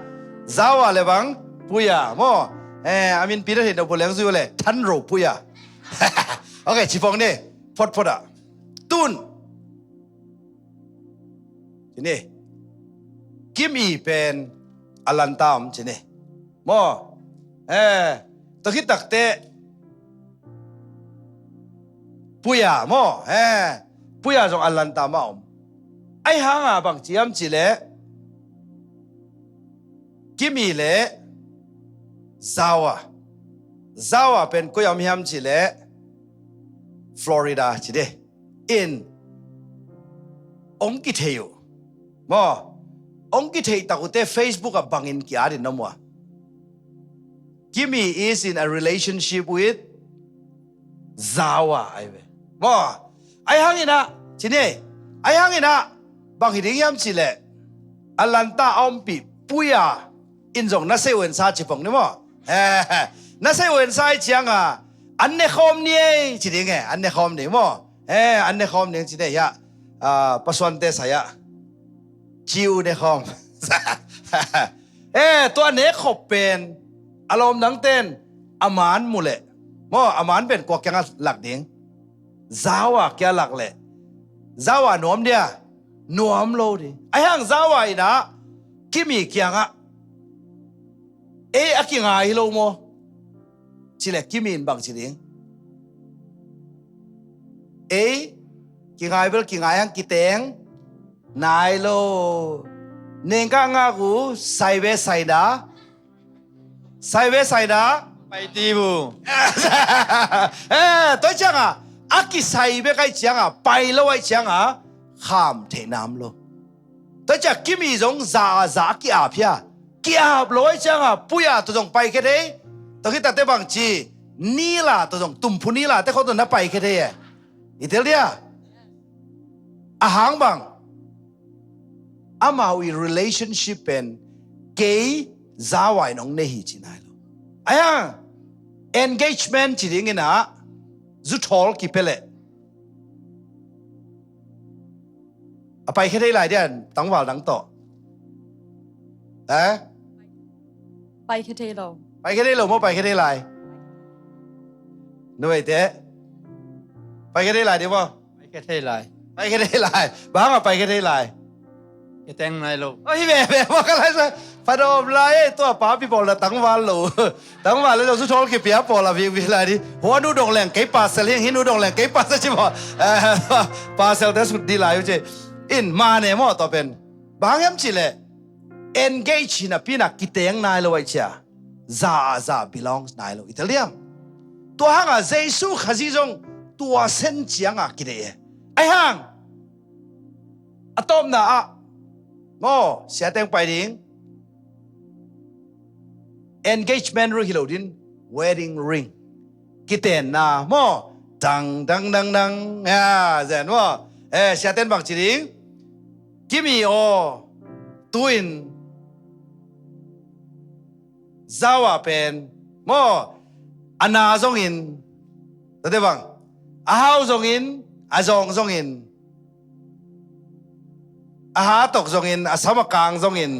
giáo à lẹ bằng puya mo amin pira thì đâu có lẽ gì lẹ thân rồi puya ok chỉ vòng đi phật à tun chỉ nè kim y pen alan tam chỉ nè mo tôi khi tắc tệ puya mo puya trong alan tam mà ai hang à bằng chỉ am chỉ lẽ kim y lẽ zawa pen ko yam hiam chỉ lẽ Florida chỉ đấy in ông kí thêu mo ông kí thêu tao có Facebook à bằng in kia đi nó mua Kimmy is in a relationship with Zawa ai vậy mo ai hang ina chỉ này ai hang ina bằng hình hiam chỉ lẽ Atlanta ông bị puya in dòng nó sẽ quên sa chỉ bằng đấy mo nó sẽ quên sai chăng à anh này không nhé chỉ đấy nghe anh này không đấy mo anh này không đấy chỉ đấy ya pasuan te saya chiu này khôngตัวนี้ขบเป็นอารมณ์ดังเต้นอามานมูเลยmoอามานเป็นกว่าแกงหลักดิ้งZawaแกหลักเลยZawaนวมเดียนวมโลดิไอ้ห่าง Zawa อีนะคิมีเกียงอ่ะอะกิงไงโลโมชิเลคิมีนบังชิลิงกิงไงเบลกิงไงฮังกิเตงนายโลเนงกางากูไซเวไซดาไปตีบู ตัวจังอ่ะอากิไซเวไกจังอ่ะไปแล้วไว้จังอ่ะข้ามเทน้ำโลตัวจักกิมีจงซากิอาพยากิอาบร้อยจังอ่ะปุยอ่ะตัวจงไปแค่ไหนตัวที่ตัดเตบังจีนี่ล่ะตัวจงตุ่มพูนี่ล่ะแต่เขาตัวนั้นไปแค่ไหนอีเทลเดียอาหางบังอามาวี relationship เป็นเกย์ซาวายน้องเนหิจีนายโลไอ้ยัง engagement จีดิ้งนะจุดทอลกี่เปล่ไปแค่ไหนเดียตั้งว่าตั้งต่อไปแค่เทโลไปแค่ได้หรอไม่ไปแค่ได้ไรนึกไอ้เต้ไปแค่ได้ไรดีป่ะไปแค่เท่ไร ไปแค่ได้ไรบ้างอ่ะไปแค่ได้ไร แค่แต่งนายโล โอ้ยแบบว่ากันไรสิพอดมไรตัวป้าพี่บอกแล้วตั้งวันหลูตั้งวันแล้วเราสุดท้ายกี่ปีอ่ะบอกแล้วพี่อะไรดิหัวนู้ดงแหลงเก็บปลาเสลียงหินนู้ดงแหลงเก็บปลาใช่ไหมปลาเสลแต่สุดดีไรอยู่เจ้อินมาเนี่ยมั่วต่อเป็นบางอย่างจีเลย engage นะพี่นักกิเตงนายเลยไว้เจ้าza belongs นายเลยอิตาเลียนตัวห่างอ่ะเยซูขจิจงตัวเส้นเจียงอ่ะกิเลสไอ้ห่างอะตอมน่ะอ่ะโง่เสียแตงไปดิ้ง engagement ring ฮิโลดิน wedding ring กิเตนน่ะโม่ดังเจนว่าเสียแตงบังจีดิ้งกิมีโอตุนZawa pen mo ana zong in tade bang ahau zong in azong zong in aha tok zong in asama kang zong in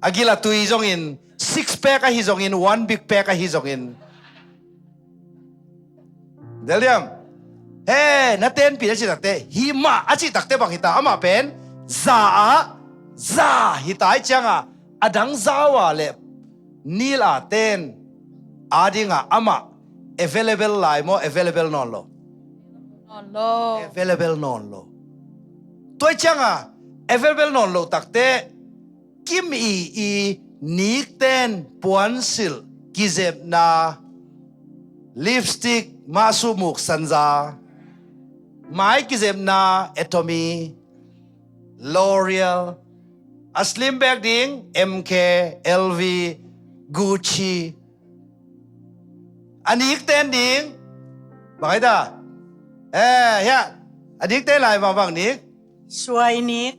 agila tui zong in six pack a hi zong in one big pack a hi zong in daliam naten pi chi takte hi ma achi takte bang hita ama pen za hitai changa adang Zawa leนี่ล่ะเต้นอาดิงอ่ะอามา available ไลน์มั้ง available นอนโล available นอนโลตัวจังอ่ะ available นอนโลตักเตกิมอีนิกเต้นปวนสิลกิเจ็บนาลิปสติกมาสูมุกสันซาไม้กิเจ็บนาเอทอมีลอเรียลอัสลิมแบกดิ้ง MK LV Gucci อันนี้เต้นดิ้งบอกให้ตาเฮียอันนี้เต้นอะไรบางนี้สวยนิก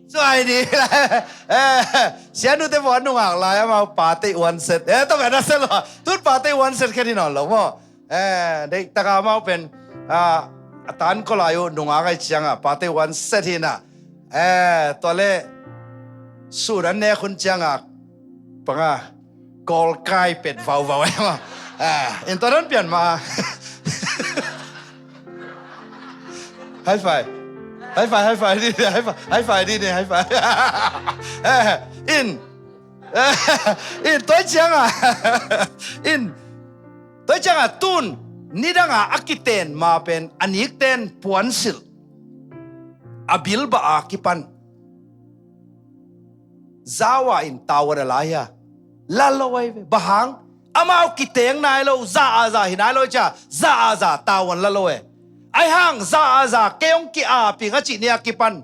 เสียนูเต้นวันนุ่งอ่างลายมาปาร์ตี้วันเสร็จต้องแบบนั้นเสร็จหรอทุกปาร์ตี้วันเสร็จแค่นี้นอนหรอพ่อเด็กตะกามาเป็นตานก็ลายนุ่งอ่างไอ้เชียงปาร์ตี้วันเสร็จที่น่ะตัวเล่ สู้นั้นแน่คุณจังอ่ะปังอ่ะกอลกายเป็ดเฝ้าไว้มาเอ็นตอนนั้นเปลี่ยนมาไฮไฟนี่ไฮไฟนี่ไฮไฟอินตัวจังอ่ะอินตัวจังอ่ะตุนนี่ดังอ่ะอักกิเตนมาเป็นอันนี้เตนปวนสิลอบิลบะอากิปันZawa in tawar alaya lalawai bahang amau kiteng nai lo za hinai lo cha za tawan laloe ai hang za keong ki a pinga chi nia kipan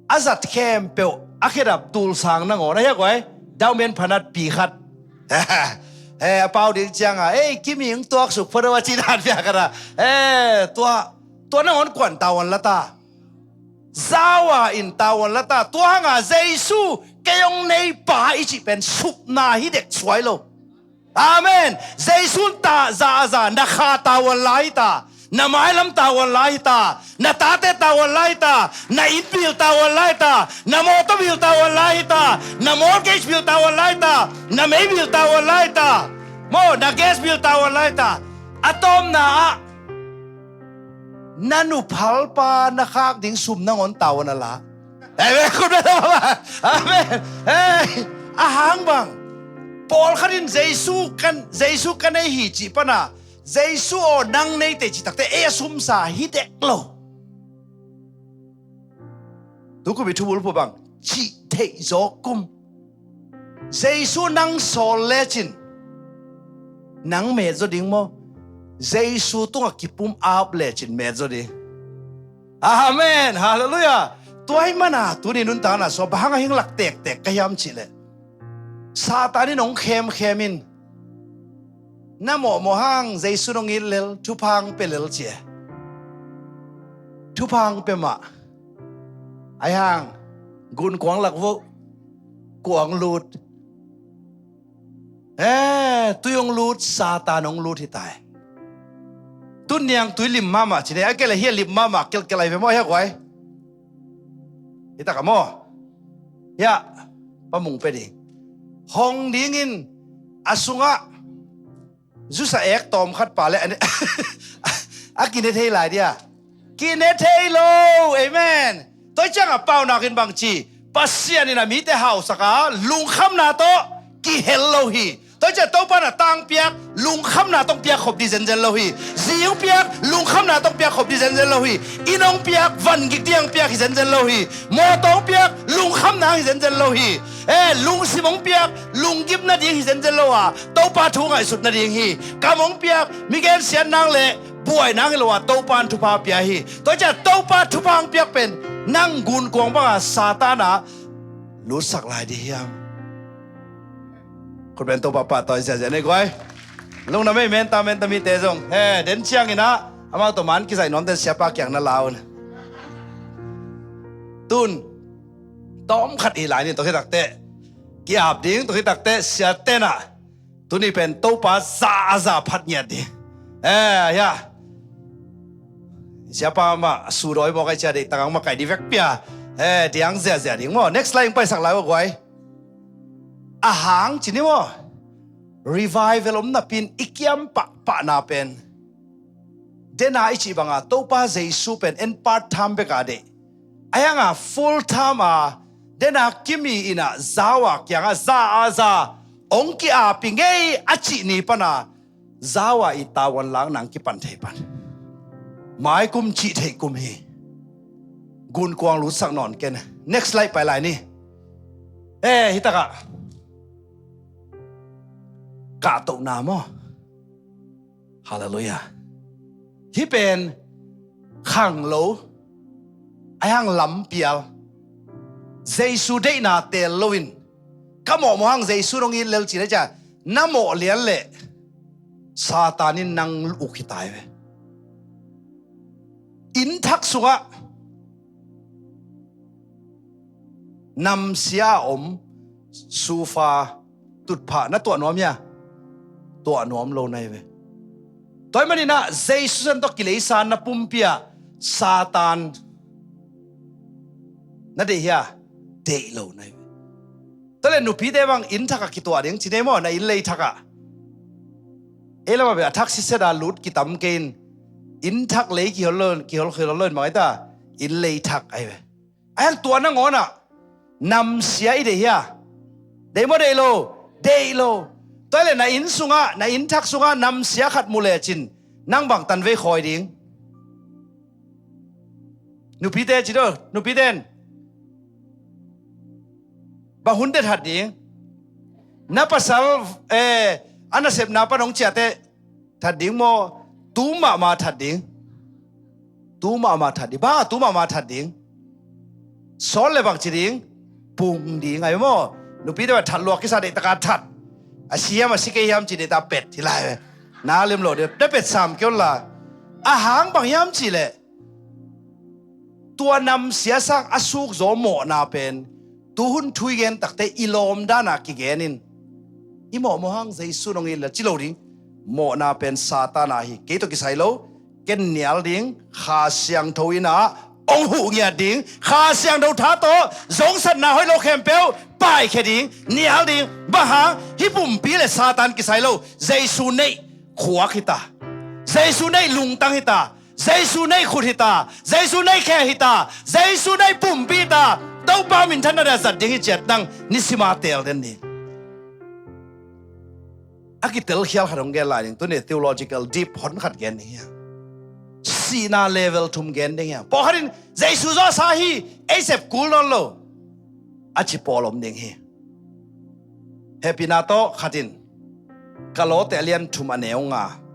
azat kem pe akhirap tul sang na ngona ya koi dawmen phanat pi khat pau ding chang a kiming tuak suk pharawa chi dan pya kara tua na on kwan tawan lata Zawa in tawan lata tua nga Jesu kayong nei pa ichi pen sup na hidek swai lo Amen Jesu ta za na kha tawan lai ta na mailam tawan lai ta na tate tawan lai ta na inbil tawan lai ta na motor bil tawan lai ta na mortgage bil tawan lai ta na may bil tawan lai ta mo na gas bil tawan lai ta atom na nanu palpa nakak ding sum na ngon tawan ala amen kun ba amen ahang bang Paul kharin Jesu kan ai hi chi pana Jesu o nang nei te chi takte sum sa hi dek lo tu ko bi thu bul po bang chi te zo kum Jesu nang sol lechin nang me zo ding mo Jesu tunga kipum up lechin me zo di Amen hallelujah tuai mana tu ni nun ta na so bahanga hing lak tek kayam chi le Satani nong khem in Namo mohang Jesu nong ilel tupang pelel che tupang pema ayang gun kwang lakwo kwang lut tuyong lut satanong lut hitai tun yang tui lim mama chine akela hi lim mama kelai ve mo he kwai ita ka mo ya pamung pe ding hong ding in asunga Zusa ek tom khat pa le akine thei lai dia kine thei lo amen toi chang a pau na kin bang chi pasian ina mi te house ka lung kham na to ki hello hi toi cha to pa na tang piak lung kham na tong piak khop di zen lo hi ziu piak lung kham na tong piak khop di zen lo hi inong piak van gi tiang piak hi zen lo hi mo tong piak lung kham na hi zen lo hi lung simong piak lung gip na ding hi zen lo a to pa thu ngai sut na ding hi kamong piak miguel sian nang le buai nang lo a to pan thu pa pia hi toi cha to pa thu pang piak pen nang gun kwang ba satana lu sak lai di hiamคนเป็นตัวปะปะต่อยเสียในก้อยลุงน่ะไม่เมนตาเมนตามีเตจงเด่นเชียงอีนะอามาตัวมันกิใส่นอนเตเสียปากอย่างนั้นลาวนะตุนต้อมขัดอีหลายนี่ตัวที่ตักเตะกีอาบดิ้งตัวที่ตักเตะเสียเตน่ะตัวนี้เป็นตัวปลาซาพัดเงียดดิยาเสียปามาสู้ร้อยบอกไอ้เจ้าเด็กต่างมาไก่ดีแวกเปียเดียงเสียดิ้งมั้ง next slide ไปสักหลายว่าไว้อาหางจินี่ว่า revival น่ะเป็นอีกยามปะนาเป็นเดน่าอิจิบังอ่ะตัวป้าเจสุเป็น in part time เบกาเดอายังอ่ะ full time อ่ะเดน่ากิมีอินะซาวะยังอ่ะซาองค์กีอาปิงเออจินี่ปะนะซาวะอีตาวันหลังนังกิปันเทปันหมายกุมจิเทกุมฮีกุนกวางรู้สักนอนกัน next slide ไปไลน์นี่ฮิตากะกะตกนามอฮาเลลูยาที่เป็นขังโลไอ้หังลำเปียลเจสุได้นาเตลโลวินก็หมอมหังเจสุตรงนี้เลวจีนะจ๊ะน้ำหมอเลี้ยนเละซาตานินนังอุกิตายไปอินทักสุกะนำเสียอมซูฟาตุดผ่านะตัวน้อมเนี่ยตัวน้อมโลในเว้ยตัวมันนี่นะเจสุนตกิเลสานนะปุ่มเปียซาตานนั่นเดีย day lo nai tole nu pi de bang in thaka ki to ding chine mo na in lei thaka elama be athak si seda lut ki tam kein in thak lei ki hol lon mai ta in lei thak ai be ai to na ngona nam sia i de ya de mo de lo tole na in sunga na in thak sunga nam sia khat mu le chin nang bang tan ve khoi ding nu pi de chi do nu pi den ba hun de that ding na pasal ana sep na pa nong chia te that ding mo tu ma that ding tu ma that di ba tu ma that ding sol le bang chi ding pung ding ai mo nu pi deว่าทัดลวกki sa de ta ka that a sia ma si ke yam chi de ta pet thi lai na lem lo de pet sam kyo la a hang bang yam chi le ตัวนำเสียสักอสุกโซโมนาเป็นตูหุนทุยเกนตักแต่อิลอมด้านักกิเกนินอิโมโมหังใจสุนงอิลจิโลดิงโมนาเป็นซาตานาฮิเกตุกิไซโลเกนเนียลดิงขาเสียงทวินาองหูเงียดิงขาเสียงดูท้าโตสงสันนาให้โลเคมเปลป้ายแค่ดิงเนียลดิงบ้าหางฮิปุ่มปีเลซาตานกิไซโลใจสุนในขวาขิตาใจสุนในลุงตังฮิตาJesu nei khurita Jesu nei khe hita Jesu nei pumpita tau pa min thana da zat ding chet nang nisima tel den ni akitel khial kharong ge la ning to ne theological deep hon khat gen ni sina level thum gen ding ya po harin Jesu zo sa hi asep kul non lo achi polom ding hi happy na to khatin kalo te alian thum aneunga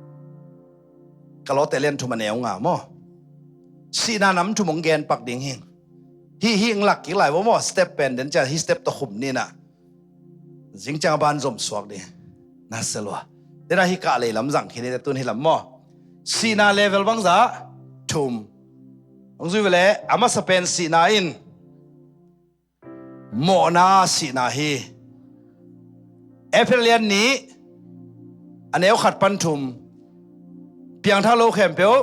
kalo telen thu maneu nga mo sina nam thu mong gen pak ding hing hi lak ki lai mo step pen den cha hi step to khum ni na jing chang ban zom swak de na selwa dera hi ka le lam jang khine tun hi lam mo sina level bang za thum ong zui vele ama sa pen sina in mo na sina hi aprilian ni aneu khat pan thumเพียงถ้าโลกแคมเปล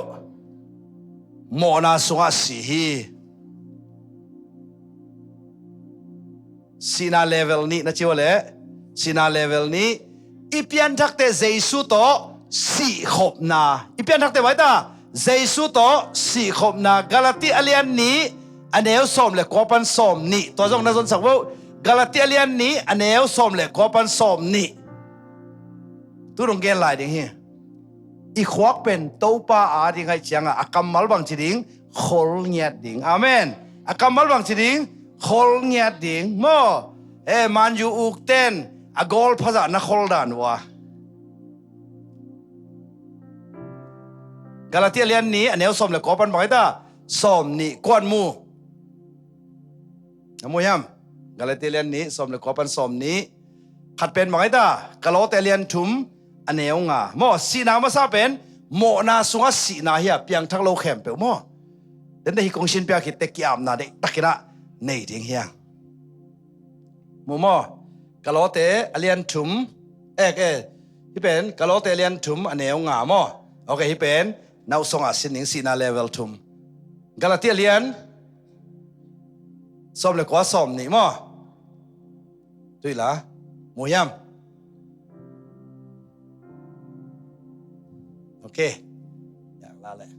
โมนาสุงาสีฮีซีนาเลเวลนี้นะจิวะเลซีนาเลเวลนี้อีเพียงทักเตเจสุโตสีขบนาอีเพียงทักเตไว้ตาเจสุโตสีขบนากาลาติอาเลียนนี้อันเอวสมเลกอปันสมนี้ตัวจงนะจนสักว่ากาลาติอาเลียนนี้อันเอวสมเลกอปันสมนี้ตุรงเกนหลายดิ่งฮีอีขวักเป็นเต้าป้าอาดิงให้เจียงอะกำมัลบางจีดิงขลเงียดดิงอาเมนกำมัลบางจีดิงขลเงียดดิงโมมันอยู่อุกเต้นกอลภาษานักขลดานวะกาลาติอาเลียนนี้อันเอวสมเลยกอปันบอกให้ตาสมนี่กวนมูนะโมยามกาลาติอาเลียนนี้สมเลยกอปันสมนี้ขัดเป็นบอกให้ตากาลาติอาเลียนทุมอันเอวงาโมสีนามาซาเป็นโมนาสุงาสีนาเฮียเปียงทักโลแคมเปลโมเดินได้ฮิกงชินเปียกิเตกิอามนาเด็กตักกินะในดิ่งเฮียโมกะโลเตอเลียนถุมที่เป็นกะโลเตอเลียนถุมอันเอวงาโมโอเคที่เป็นนาวสงาสินิงสีนาเลเวลถุมกาลาติอาเลียนสมเลยกว่าสมนี่โมดุยละโมยามโอเคอยากลาเลย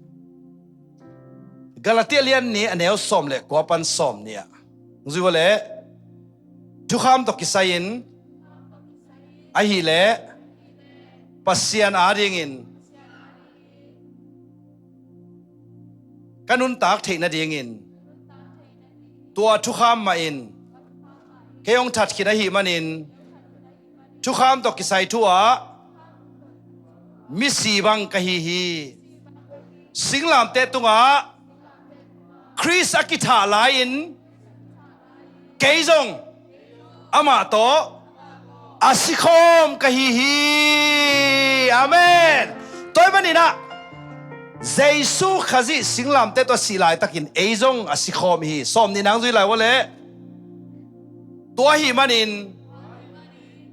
กาลาติอาเลียนนี้อันเอวสมเลยกว่าปันสมเนี่ยรู้สึกว่าเลยทุกคำตกกิสัยน์ไอฮีเล่ปัสเซียนอาริงินกันุนตากเทนดีงินตัวทุกคำมาอินเกี่ยงทัดขีดไอฮีมันอินทุกคำตกกิสัยทั่วมิสีบังกะฮีสิงลามเตตุงะคริสอากิธาลายินเกยจงอามาโตอาสิคอมกะฮีอาเมนตัวมันนี่นะเจสุขจิสิงลามเตตัวสีลายตะกินเอจงอาสิคอมฮีสอมนี่นางจุยลายวะเลยตัวฮีมันอิน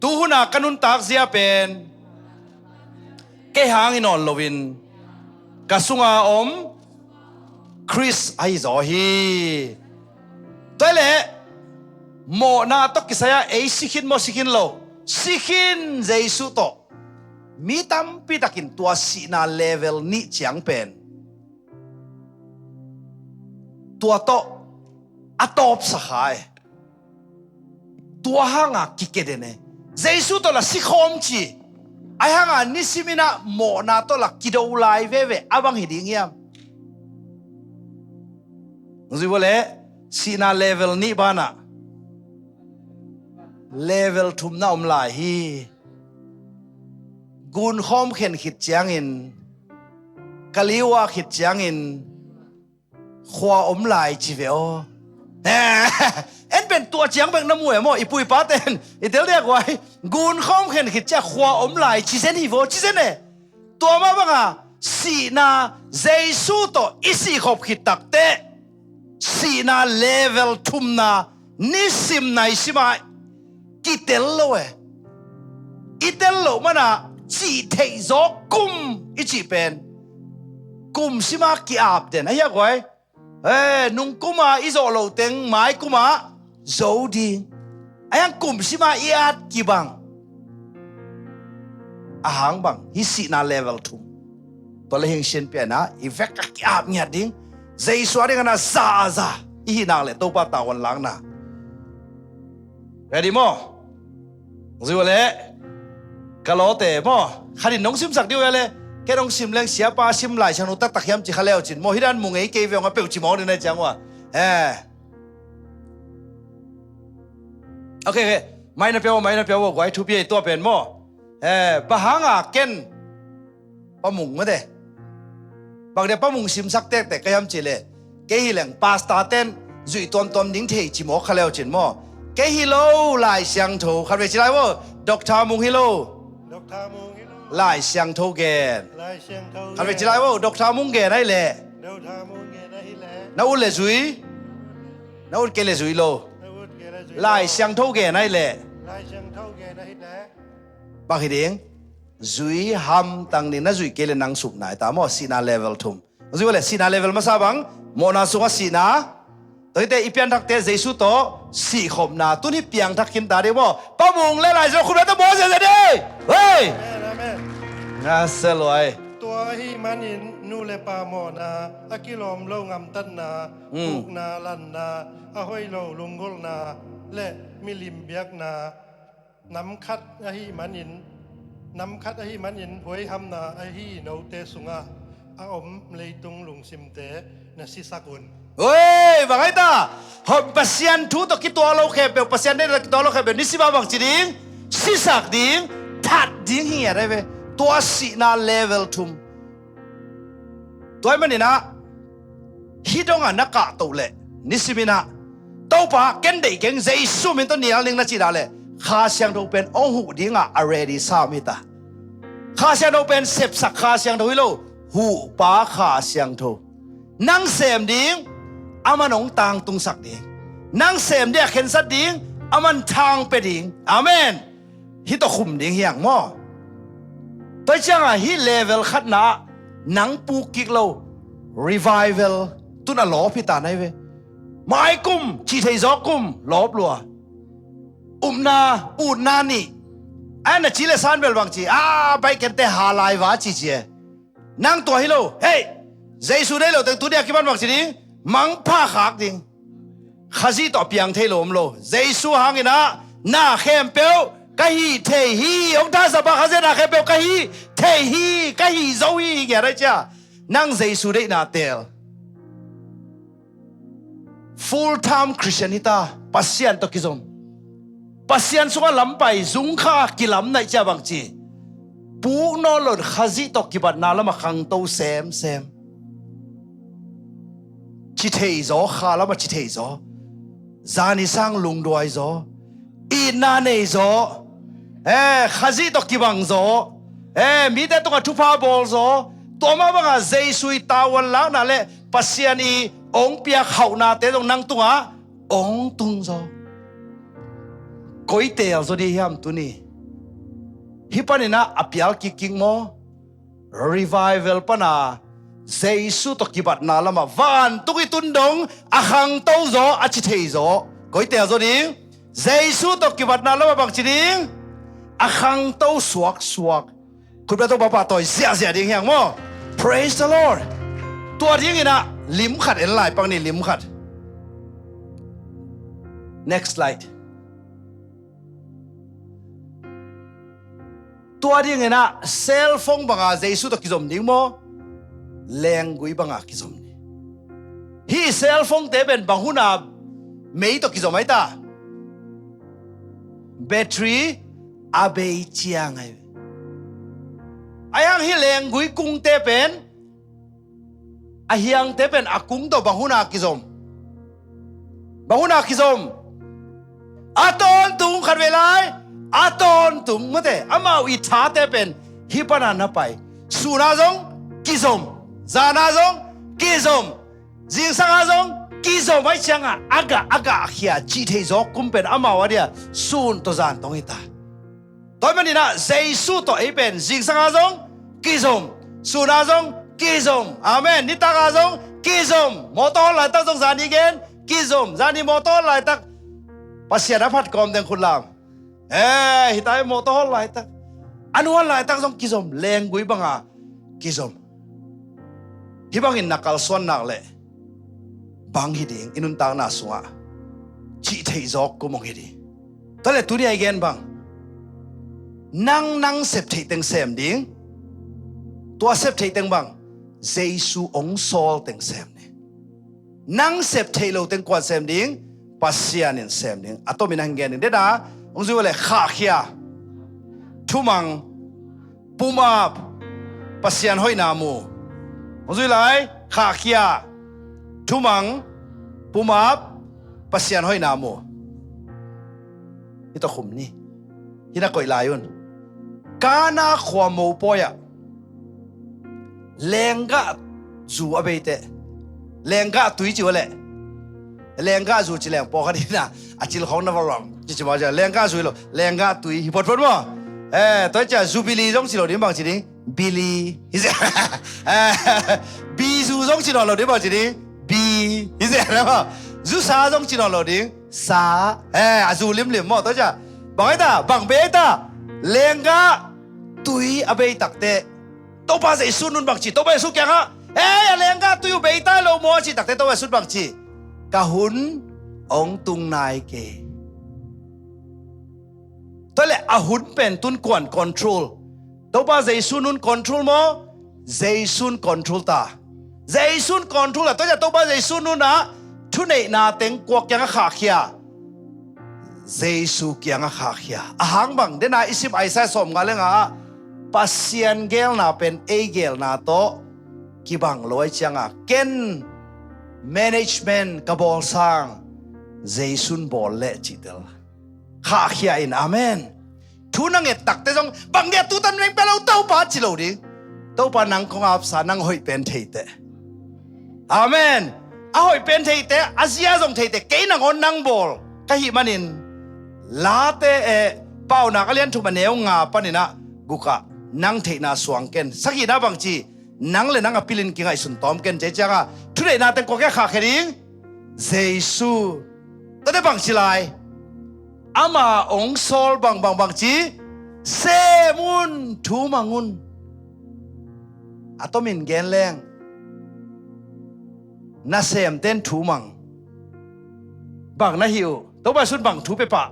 ตูหุนากันุนตากเสียเป็นเกหางอินอนโลวินกะสุงาอมคริสไอซอฮีตัวเล่ mo na to kisaya ei sikhin mo sikhin lo sikhin jesu to mi tam pi takin tua si na level ni chiang pen tua to atop sakhai tua hanga kikedene jesu to la sikhom chi ai hanga nisimina mo na to la kidolai ve abang hiding yam ngzibole sina level ni bana level thum na lai hi gun khom khen khit chiang in kaliwa khit chiang in khwa lai chi veo en ben tua chiang bek na muai mo ipui pa ten itel dek wai gun khom khen khit cha khwa lai chi sen hi vo chi sen ne tua ma banga sina jesu to isi khop khit tak te sina level thumna nisim nai sima kitello itello mana chi thei zo kum ichi pen kum sima ki ap den aya goi nung kuma izo lo teng mai kuma zo ding ayang kum sima iat ki bang ahang bang hi sina level thum to le hing shin pe na effect ka ki ap nya ding zai swari ngana za i nang le to pa tawan lang na ready mo ziwale kalote mo khari nong sim sak diu le ke nong sim leng sia pa sim lai chang tak tak hiam chi khaleo chin mo hiran mu ngei ke ve nga pe chi mo ne chang wa okay mai na pe wo gwai thu pi to pen mo pa hanga ken pa mung ma de bang de pa mung sim sak tek te ka yam chi le ke hi leng pasta ten zui tom ding thei chi mo khaleo chin mo ke hi lo lai xiang tho khabe chi lai wo dr mung hi lo lai xiang tho gen khabe chi lai wo dr mung ge nai le na u le zui na u ke le zui lo lai xiang tho ge nai le ba hi ding zui ham tang ni na zui ke le nang sup nai ta mo sina level thum zui le sina level ma sa bang mo na su wa sina toi te ipian thak te jesu to si khom na tu ni piang thak kin ta de mo pa mung le lai zo khun ta mo se de hey amen na se loi ตัวหิมันอินนูเลปาโมนาอากิลอมโลงำตันนาปุกนาลันนาอาห้อยโลลุงกลนาและมิลิมเบียกนาน้ำคัดอาหิมันอินน้ำคัดอาหิมันอินหวยหำนาอาหิโนเตสุงาอาอมเลยตุงลุงซิมเตนสิสักุนเฮ้ยว่าไงตาหอบปัสยันทุตกิตัวเราแค่เปียวปัสยันได้ตัวเราแค่เป็นนิสิบาบังจีดิงสิสักดิงทัดดิงเฮียได้เว้ตัวสีนาเลเวลทุมตัวมันนี่นะฮิดงอ่ะนักกะตัวเล่นิสิมินะตัวปะเก่งได้เก่งใจสู้มันตัวนี้ลิงนักจีดาเล่ข้าเสียงตัวเป็นองหูดิงอ่ะ already สามิตาข้าเสียงตัวเป็นเสพสักข้าเสียงตัวฮิโลหูปะข้าเสียงตัวนั่งเสมดิงอามันองตางตุงสักดิงนั่งเสมเดียเข็นสัดดิงอามันทางไปดิงอาเมนฮิตคุมดิงเฮียงมอตัวจังอ่ะฮิเลเวลขัดนะนังปูกิกโล revival ตุน่ะหลอพิตาไหนเว้ไม้กุมชีเทยกุมหลอบลัวนาอูนานี่อันน่ะชีเลซานเบลบางจีไปกันแต่หาลายวาจีเจนั่งตัวฮิโลเฮ้ยเจสุได้โลแต่ตัวเดียกี่บ้านบางจีดิมังผ้าขากดิงข้าซีต่อเปียงเทโลมโลเจสุหางินะหน้าเข้มเปียวกะฮีเทฮีองท่าสบาข้าเจน่าเข้มเปียวกะฮีเทฮีกะฮีโซฮีแกอะไรจ้านั่งเจสุได้นาเตล full time Christian นี่ตาปัสยันตกิจมปัสยันสุขลำไปจุงข้ากิลำในจ้าบางจีปูนอลดข้าซีตกิบัดนาละมาขังโตเซมชิเทยโซข้าละมาชิเทยโซจานิสังลุงดวยโซอีนาเนโซข้าซีตกิบังโซมีแต่ตัวทุพาบอลโซตัวมาบังอาเจสุยตาวันล้างนั่นแหละปัสยันอีองเปียเขานาเตตรงนั่งตัวองตุงโซก้อยเตลโซดียามตุนี่ฮิปนินะอภิลกิกิงโม revival ปนาเจสุตกิบัดนาละมาวันตุกิตุนดงอาขังโตโซอาชิเทโซก้อยเตลโซดี Giêsu to ki wat na lo bang chi ding a khang to suak suak kun ba to ba pa toy sia sia ding hyang mo praise the Lord ตัวที่นี่นะลิมขัดเอ็นไลน์ปังนี่ลิมขัด next slide ตัวที่นี่นะเซลฟงบังอาเจสุตกิจมดิ้งโมแรงกุยบังอากิจมนี่ฮีเซลฟงเตเป็นบังหุนาไม่ตกิจมไม่ตาแบตเตอรี่อาเบยเจียงไงไอ้ยังฮีแรงกุยกุ้งเตเป็นอาเฮียงเตเป็นอากุ้งตัวบังหุนากิจมบังหุนากิจมอาตอนตุงขัดเวลาอาตอนตุงมาเตอามาวิชาเตเป็นฮิปนานาไปสุนาจงกิจมจานาจงกิจมจิงสังอาจงกิจมไม่เชียงอ่ะอากาเฮียจีเทจกุมเป็นอามาวะเดียสุนตัวจานตรงนี้ตาตอนนี้นะเจสุตัวเอเป็นจิงสังอาจงกิจมสุนาจงกิจมอาเมนนิตากาจงกิจมมอตอลายตักจงจานีเกนกิจมจานีมอตอลายตักภาษาพัดกอมเดงคุณลามฮิตายมอตอลายตักอันวันลายตักจงกิจมแรงกุยบังอากิจมฮิบังอินนักลส่วนนักเล่บางฮิดิงอินุนตางนาสวะจีเทยจอกกุมงฮิดิตอนเล่ตุเรียเกนบังนั่งเสพเทตึงเสมดิงตัวเสพเทตึงบังเจสุองซอลตึงเสมนี่นั่งเสพเทโลตึงกวนเสมดิงปัสยานินเสมดิงอัตโตมินังเกนินเดดาองซุวเลขาเขียทุมังปุมาบปัสยานห้อยนามูองซุไลขาเขียทุมังปุมาบปัสยานห้อยนามูนี่ตะขุมนี่ที่นักก่อยลายุนกานาขวามูปอยะแรงกะจูอเบยเตแรงกะตุยจิวแหละแรงกะจูจิแรงปอกันนี่นะอาจิลของนับรองจิจิมาจะแรงกะจูโลแรงกะตุยฮิปอดพอดมั้งตัวจะจูบิลีจงสิโลดิบางจิดิบิลีฮิเซบีจูจงสิโลดิบางจิดิบีฮิเซนะมั้งจูซาจงสิโลดิซาอาจูลิมมั้งตัวจะบางไอ้ตาบางเบต้าแรงกะตุยอเบยตักเตตัวป้าจะสุนุนบังจีตัวป้าสุกยังฮะแรงกะตุยเบยต้าโลโมจีตักเตตัวป้าสุดบังจีกะหุนองตุงนายเกตัวเล่อาหุนเป็นตุนกวนคอนโทรลตัวป้าจะสุนุนคอนโทรลมั้งจะสุนคอนโทรลตาจะสุนคอนโทรลตัวจะตัวป้าจะสุนุนนะทุนเอนาเต็งกวกยังขาเขียเจสุกยังขาเขียอาหังบังเดน่าอิสิบไอซ์สมกันเลยงะปัสยันเกลน่าเป็นเอเกลน่าโตกีบังลอยจังอ่ะเกน management กับบอลสังเจสุนบอลเล่จิตลขาเขียอินอาเมนทุนังเอตักเตจงบังเดียตุตันเร่งไปเราเต้าปาจิโลดิเต้าปานังคงอาบสานังหอยเป็นเทเตอาเมนอาหอยเป็นเทเตอาเซียจงเทเตเกนังอนนังบอลกะหิมันินลาเตเป้านักเรียนทุกมันเอวงาปนินะบุกะนังเทนาสวงเกนสักทีนะบางจีนังเลยนังอภิลินกิงไอสุนตอมเกนเจจังอ่ะทุเรศนาเต็งกว่าแค่ขาแค่นี้เจสุแต่ได้บางจีไลอามาองซอลบางจีเซมุนทูมังุนอะตอมินเกนแรงน่าเซมเต้นทูมังบางน่าหิวตัวไปสุดบางทูไปปะ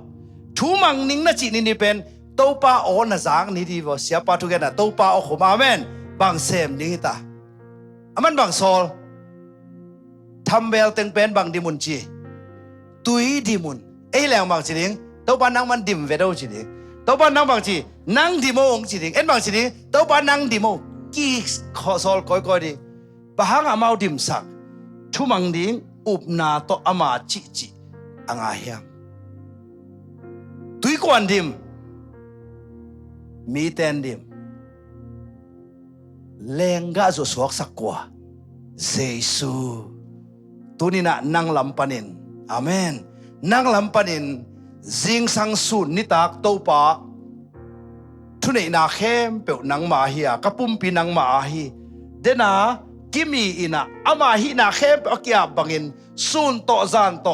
ทูมังนิ่งน่าจีนี่เป็นตัวป้าโอน่าจางนี่ดีวะเสียป้าทุกอย่างน่ะตัวป้าโอขมาเมนบางเซมนิ่งตาอามันบางโซลทำเบลเต็งเป็นบางดิมุนจีตุยดิมุนไอ้แรงบางจีนิ่งตัวป้านั่งมันดิมเวดโอจีนิ่งตัวป้านั่งบางจีนั่งดิโมองจีนิ่งเอ็นบางจีนิ่งตัวป้านั่งดิโมกี่ขอโซลก้อยดีป้าหางอามาดิมสักทูมังนิ่งอุบนาโตอามาจีอ่างอาเฮียมตุยกวนดิมมีเตนดิมแรงกะจุสวกสักกว่าเจสุตุนี่นะนังลำปนินอาเมนนังลำปนินจิงสังสุนนิตากตัวป้าทุนี่นาเข้มเปียวนังมาฮีกะปุ่มปีนังมาฮีเดน่ากิมีอินะอามาฮีนาเข้มเปียวกี้บังอินสุนโตจานโต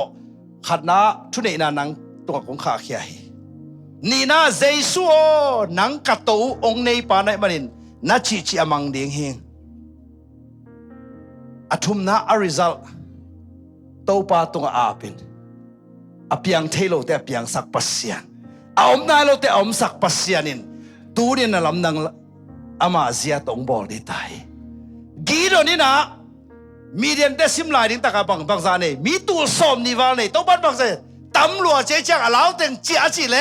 ขัดนะทุนี่นานังต ตัวของข้าเขียนี่นะเจสุโอนังกัตโตองในปานายมันินนัชิชิอมังเดียงเฮงอทุมนะอริซัลโตปาตงอาเป็นอเปียงเทโลแต่เปียงสักปัสยานอมนาโลแต่อมสักปัสยานินตูนี่นะลำนังอามาเซียตงบอลได้ตายกีโดนี่นะมีเดียนเดซิมลายดิ้งตะกาบังบังซาเนมีตัวสมนิวาเนโตบันบังเซตำรวจเจ๊จังอาลาวเต็งเจียจิเล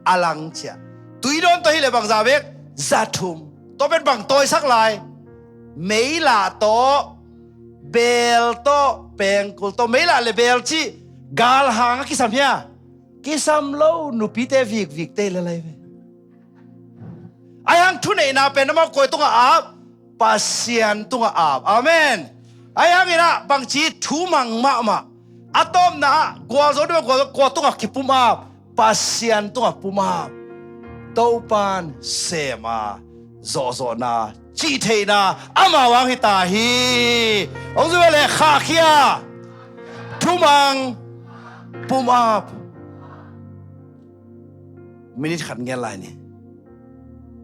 อาลังเจียตุยโดนตัวฮิเลบังซาเบกจัตุมตัวเป็นบังตัวสักลายเมลาโตเบลโตเปงกุลโตเมลาเลเบลจีกาลหางกิสัมเฮียกิสัมโลนุปิเตวิกวิกเตลอะไรเวอายังทุนเอนาเป็นน้ำมันกอยตุงอาบปัสยันตุงอาบอาเมนอายังอีนะบางทีทูมังมาอะตอมนะกัวโซดกัวตุงกิปุมาปัสยันตุงปุมาโตปันเซมาโซนาจีเทนาอามาวังฮิตาฮีองค์สุเวเลข้าเขียทูมังปุมามินิขันเงี้ยไรนี่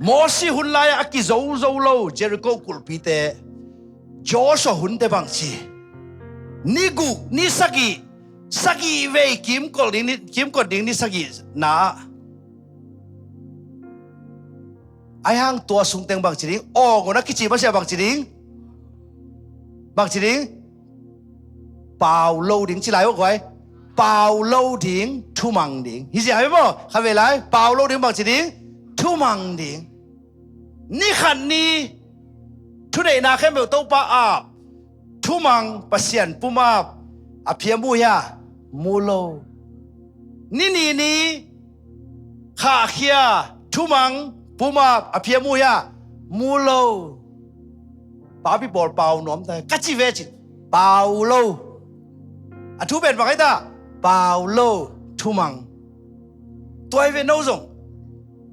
มอสีหุ่นลายอักิโซโลเจริโกกุลปีเตจอชหุ่นเตบังชีนี่กูนี่สกีเวคิมกอดดิ้งนี่สกีนาไอ้ฮังตัวสุงเต็งบังชีดิ้งโอ้กูนักกิจมาเสียบังชีดิ้งเปล่าโลดิ้งชิลายวะกูไอ้เปล่าโลดิ้งทุ่มังดิ้งฮิสิไอ้บ่ข้าเวลาเปล่าโลดิ้งบังชีดิ้งทุ่มังดิ้งนี่ขันนี้ทุเรนาเข้มเบลโตปาอาบทุ่มังปัสยันปุมาบอภิยมุยามูโลนี่ข้าเขียทุ่มังปุมาบอภิยมุยามูโลปาปิบอลเปาหนอมแต่กัจจิเวจิเปาโลอทุเป็นบังไอ้ตาเปาโลทุ่มังตัวไอเวโนซง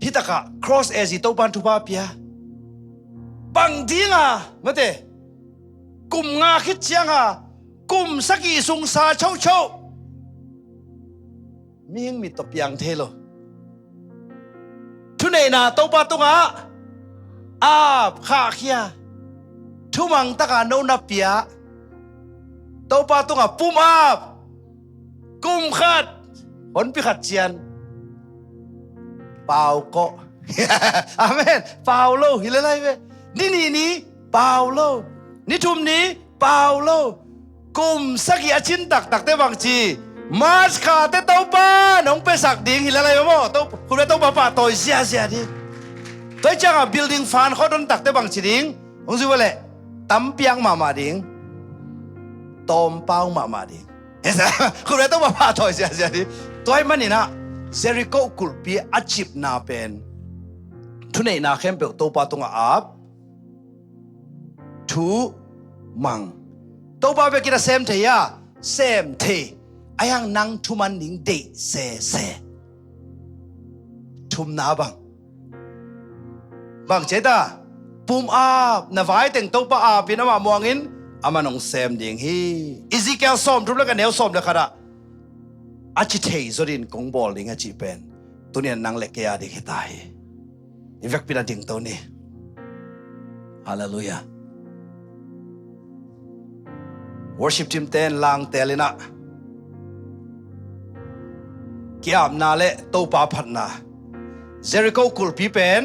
ฮิตากะ cross เอซิโตปันทุบาเปียบังดีงาเมื่อเตกุมงาคิดเชียงากุมสักีสุงสาเช่ามียังมีตบยังเทโลทุเนนาโตปาตุงาอาบข้าเขียทุมังตะกาโนนับเปียโตปาตุงาปุ่มอาบกุมขัดผลพิขัดเจียนเปล่าก็อาเมนเปล่าโลหิเลไรเวนี่เปล่าโลนี่ทุมนี้เปล่าโลกุมสักยาชินตักเตบังจีมาสคาเตเต้าป้าน้องไปสักดิ่งหิเลไรวะเต้าคุณเต้าป้าต่อยเสียดิตัวจังอ่ะ building fan เขาโดนตักเตบังจีดิ่งองค์สิวะเลยตั้มเปียงมาดิ่งตอมเป้ามาดิ่งเห็นไหมคุณเต้าป้าต่อยเสียดิตัวมันนี่นะเซริโกกุลปีอาชีพนาเป็นทุนเอนาเข้มเปิลโตปาตงอาบทูมังโตปาเบกิระเซมเทียเซมเทอายังนังทุมันนิงเดเซทุมนาบังเจตาปุ่มอาบนาไว้แต่งโตปาอาบินามามวงินอามันองเซมดิ่งฮีอิซิเกลสอมทุบแล้วกันเนวสอมเลยค่ะอาชิเทยจดินกงบอลลิงอาจิเป็นตัวนี้นางเล็กยาดีขึ้นตายอีเวกพินาดิ่งตัวนี้ฮาเลลูยา worship team เต้นลางเตลินะเกี่ยมนาเล่โตปาพันนาเจริโกกุลปีเป็น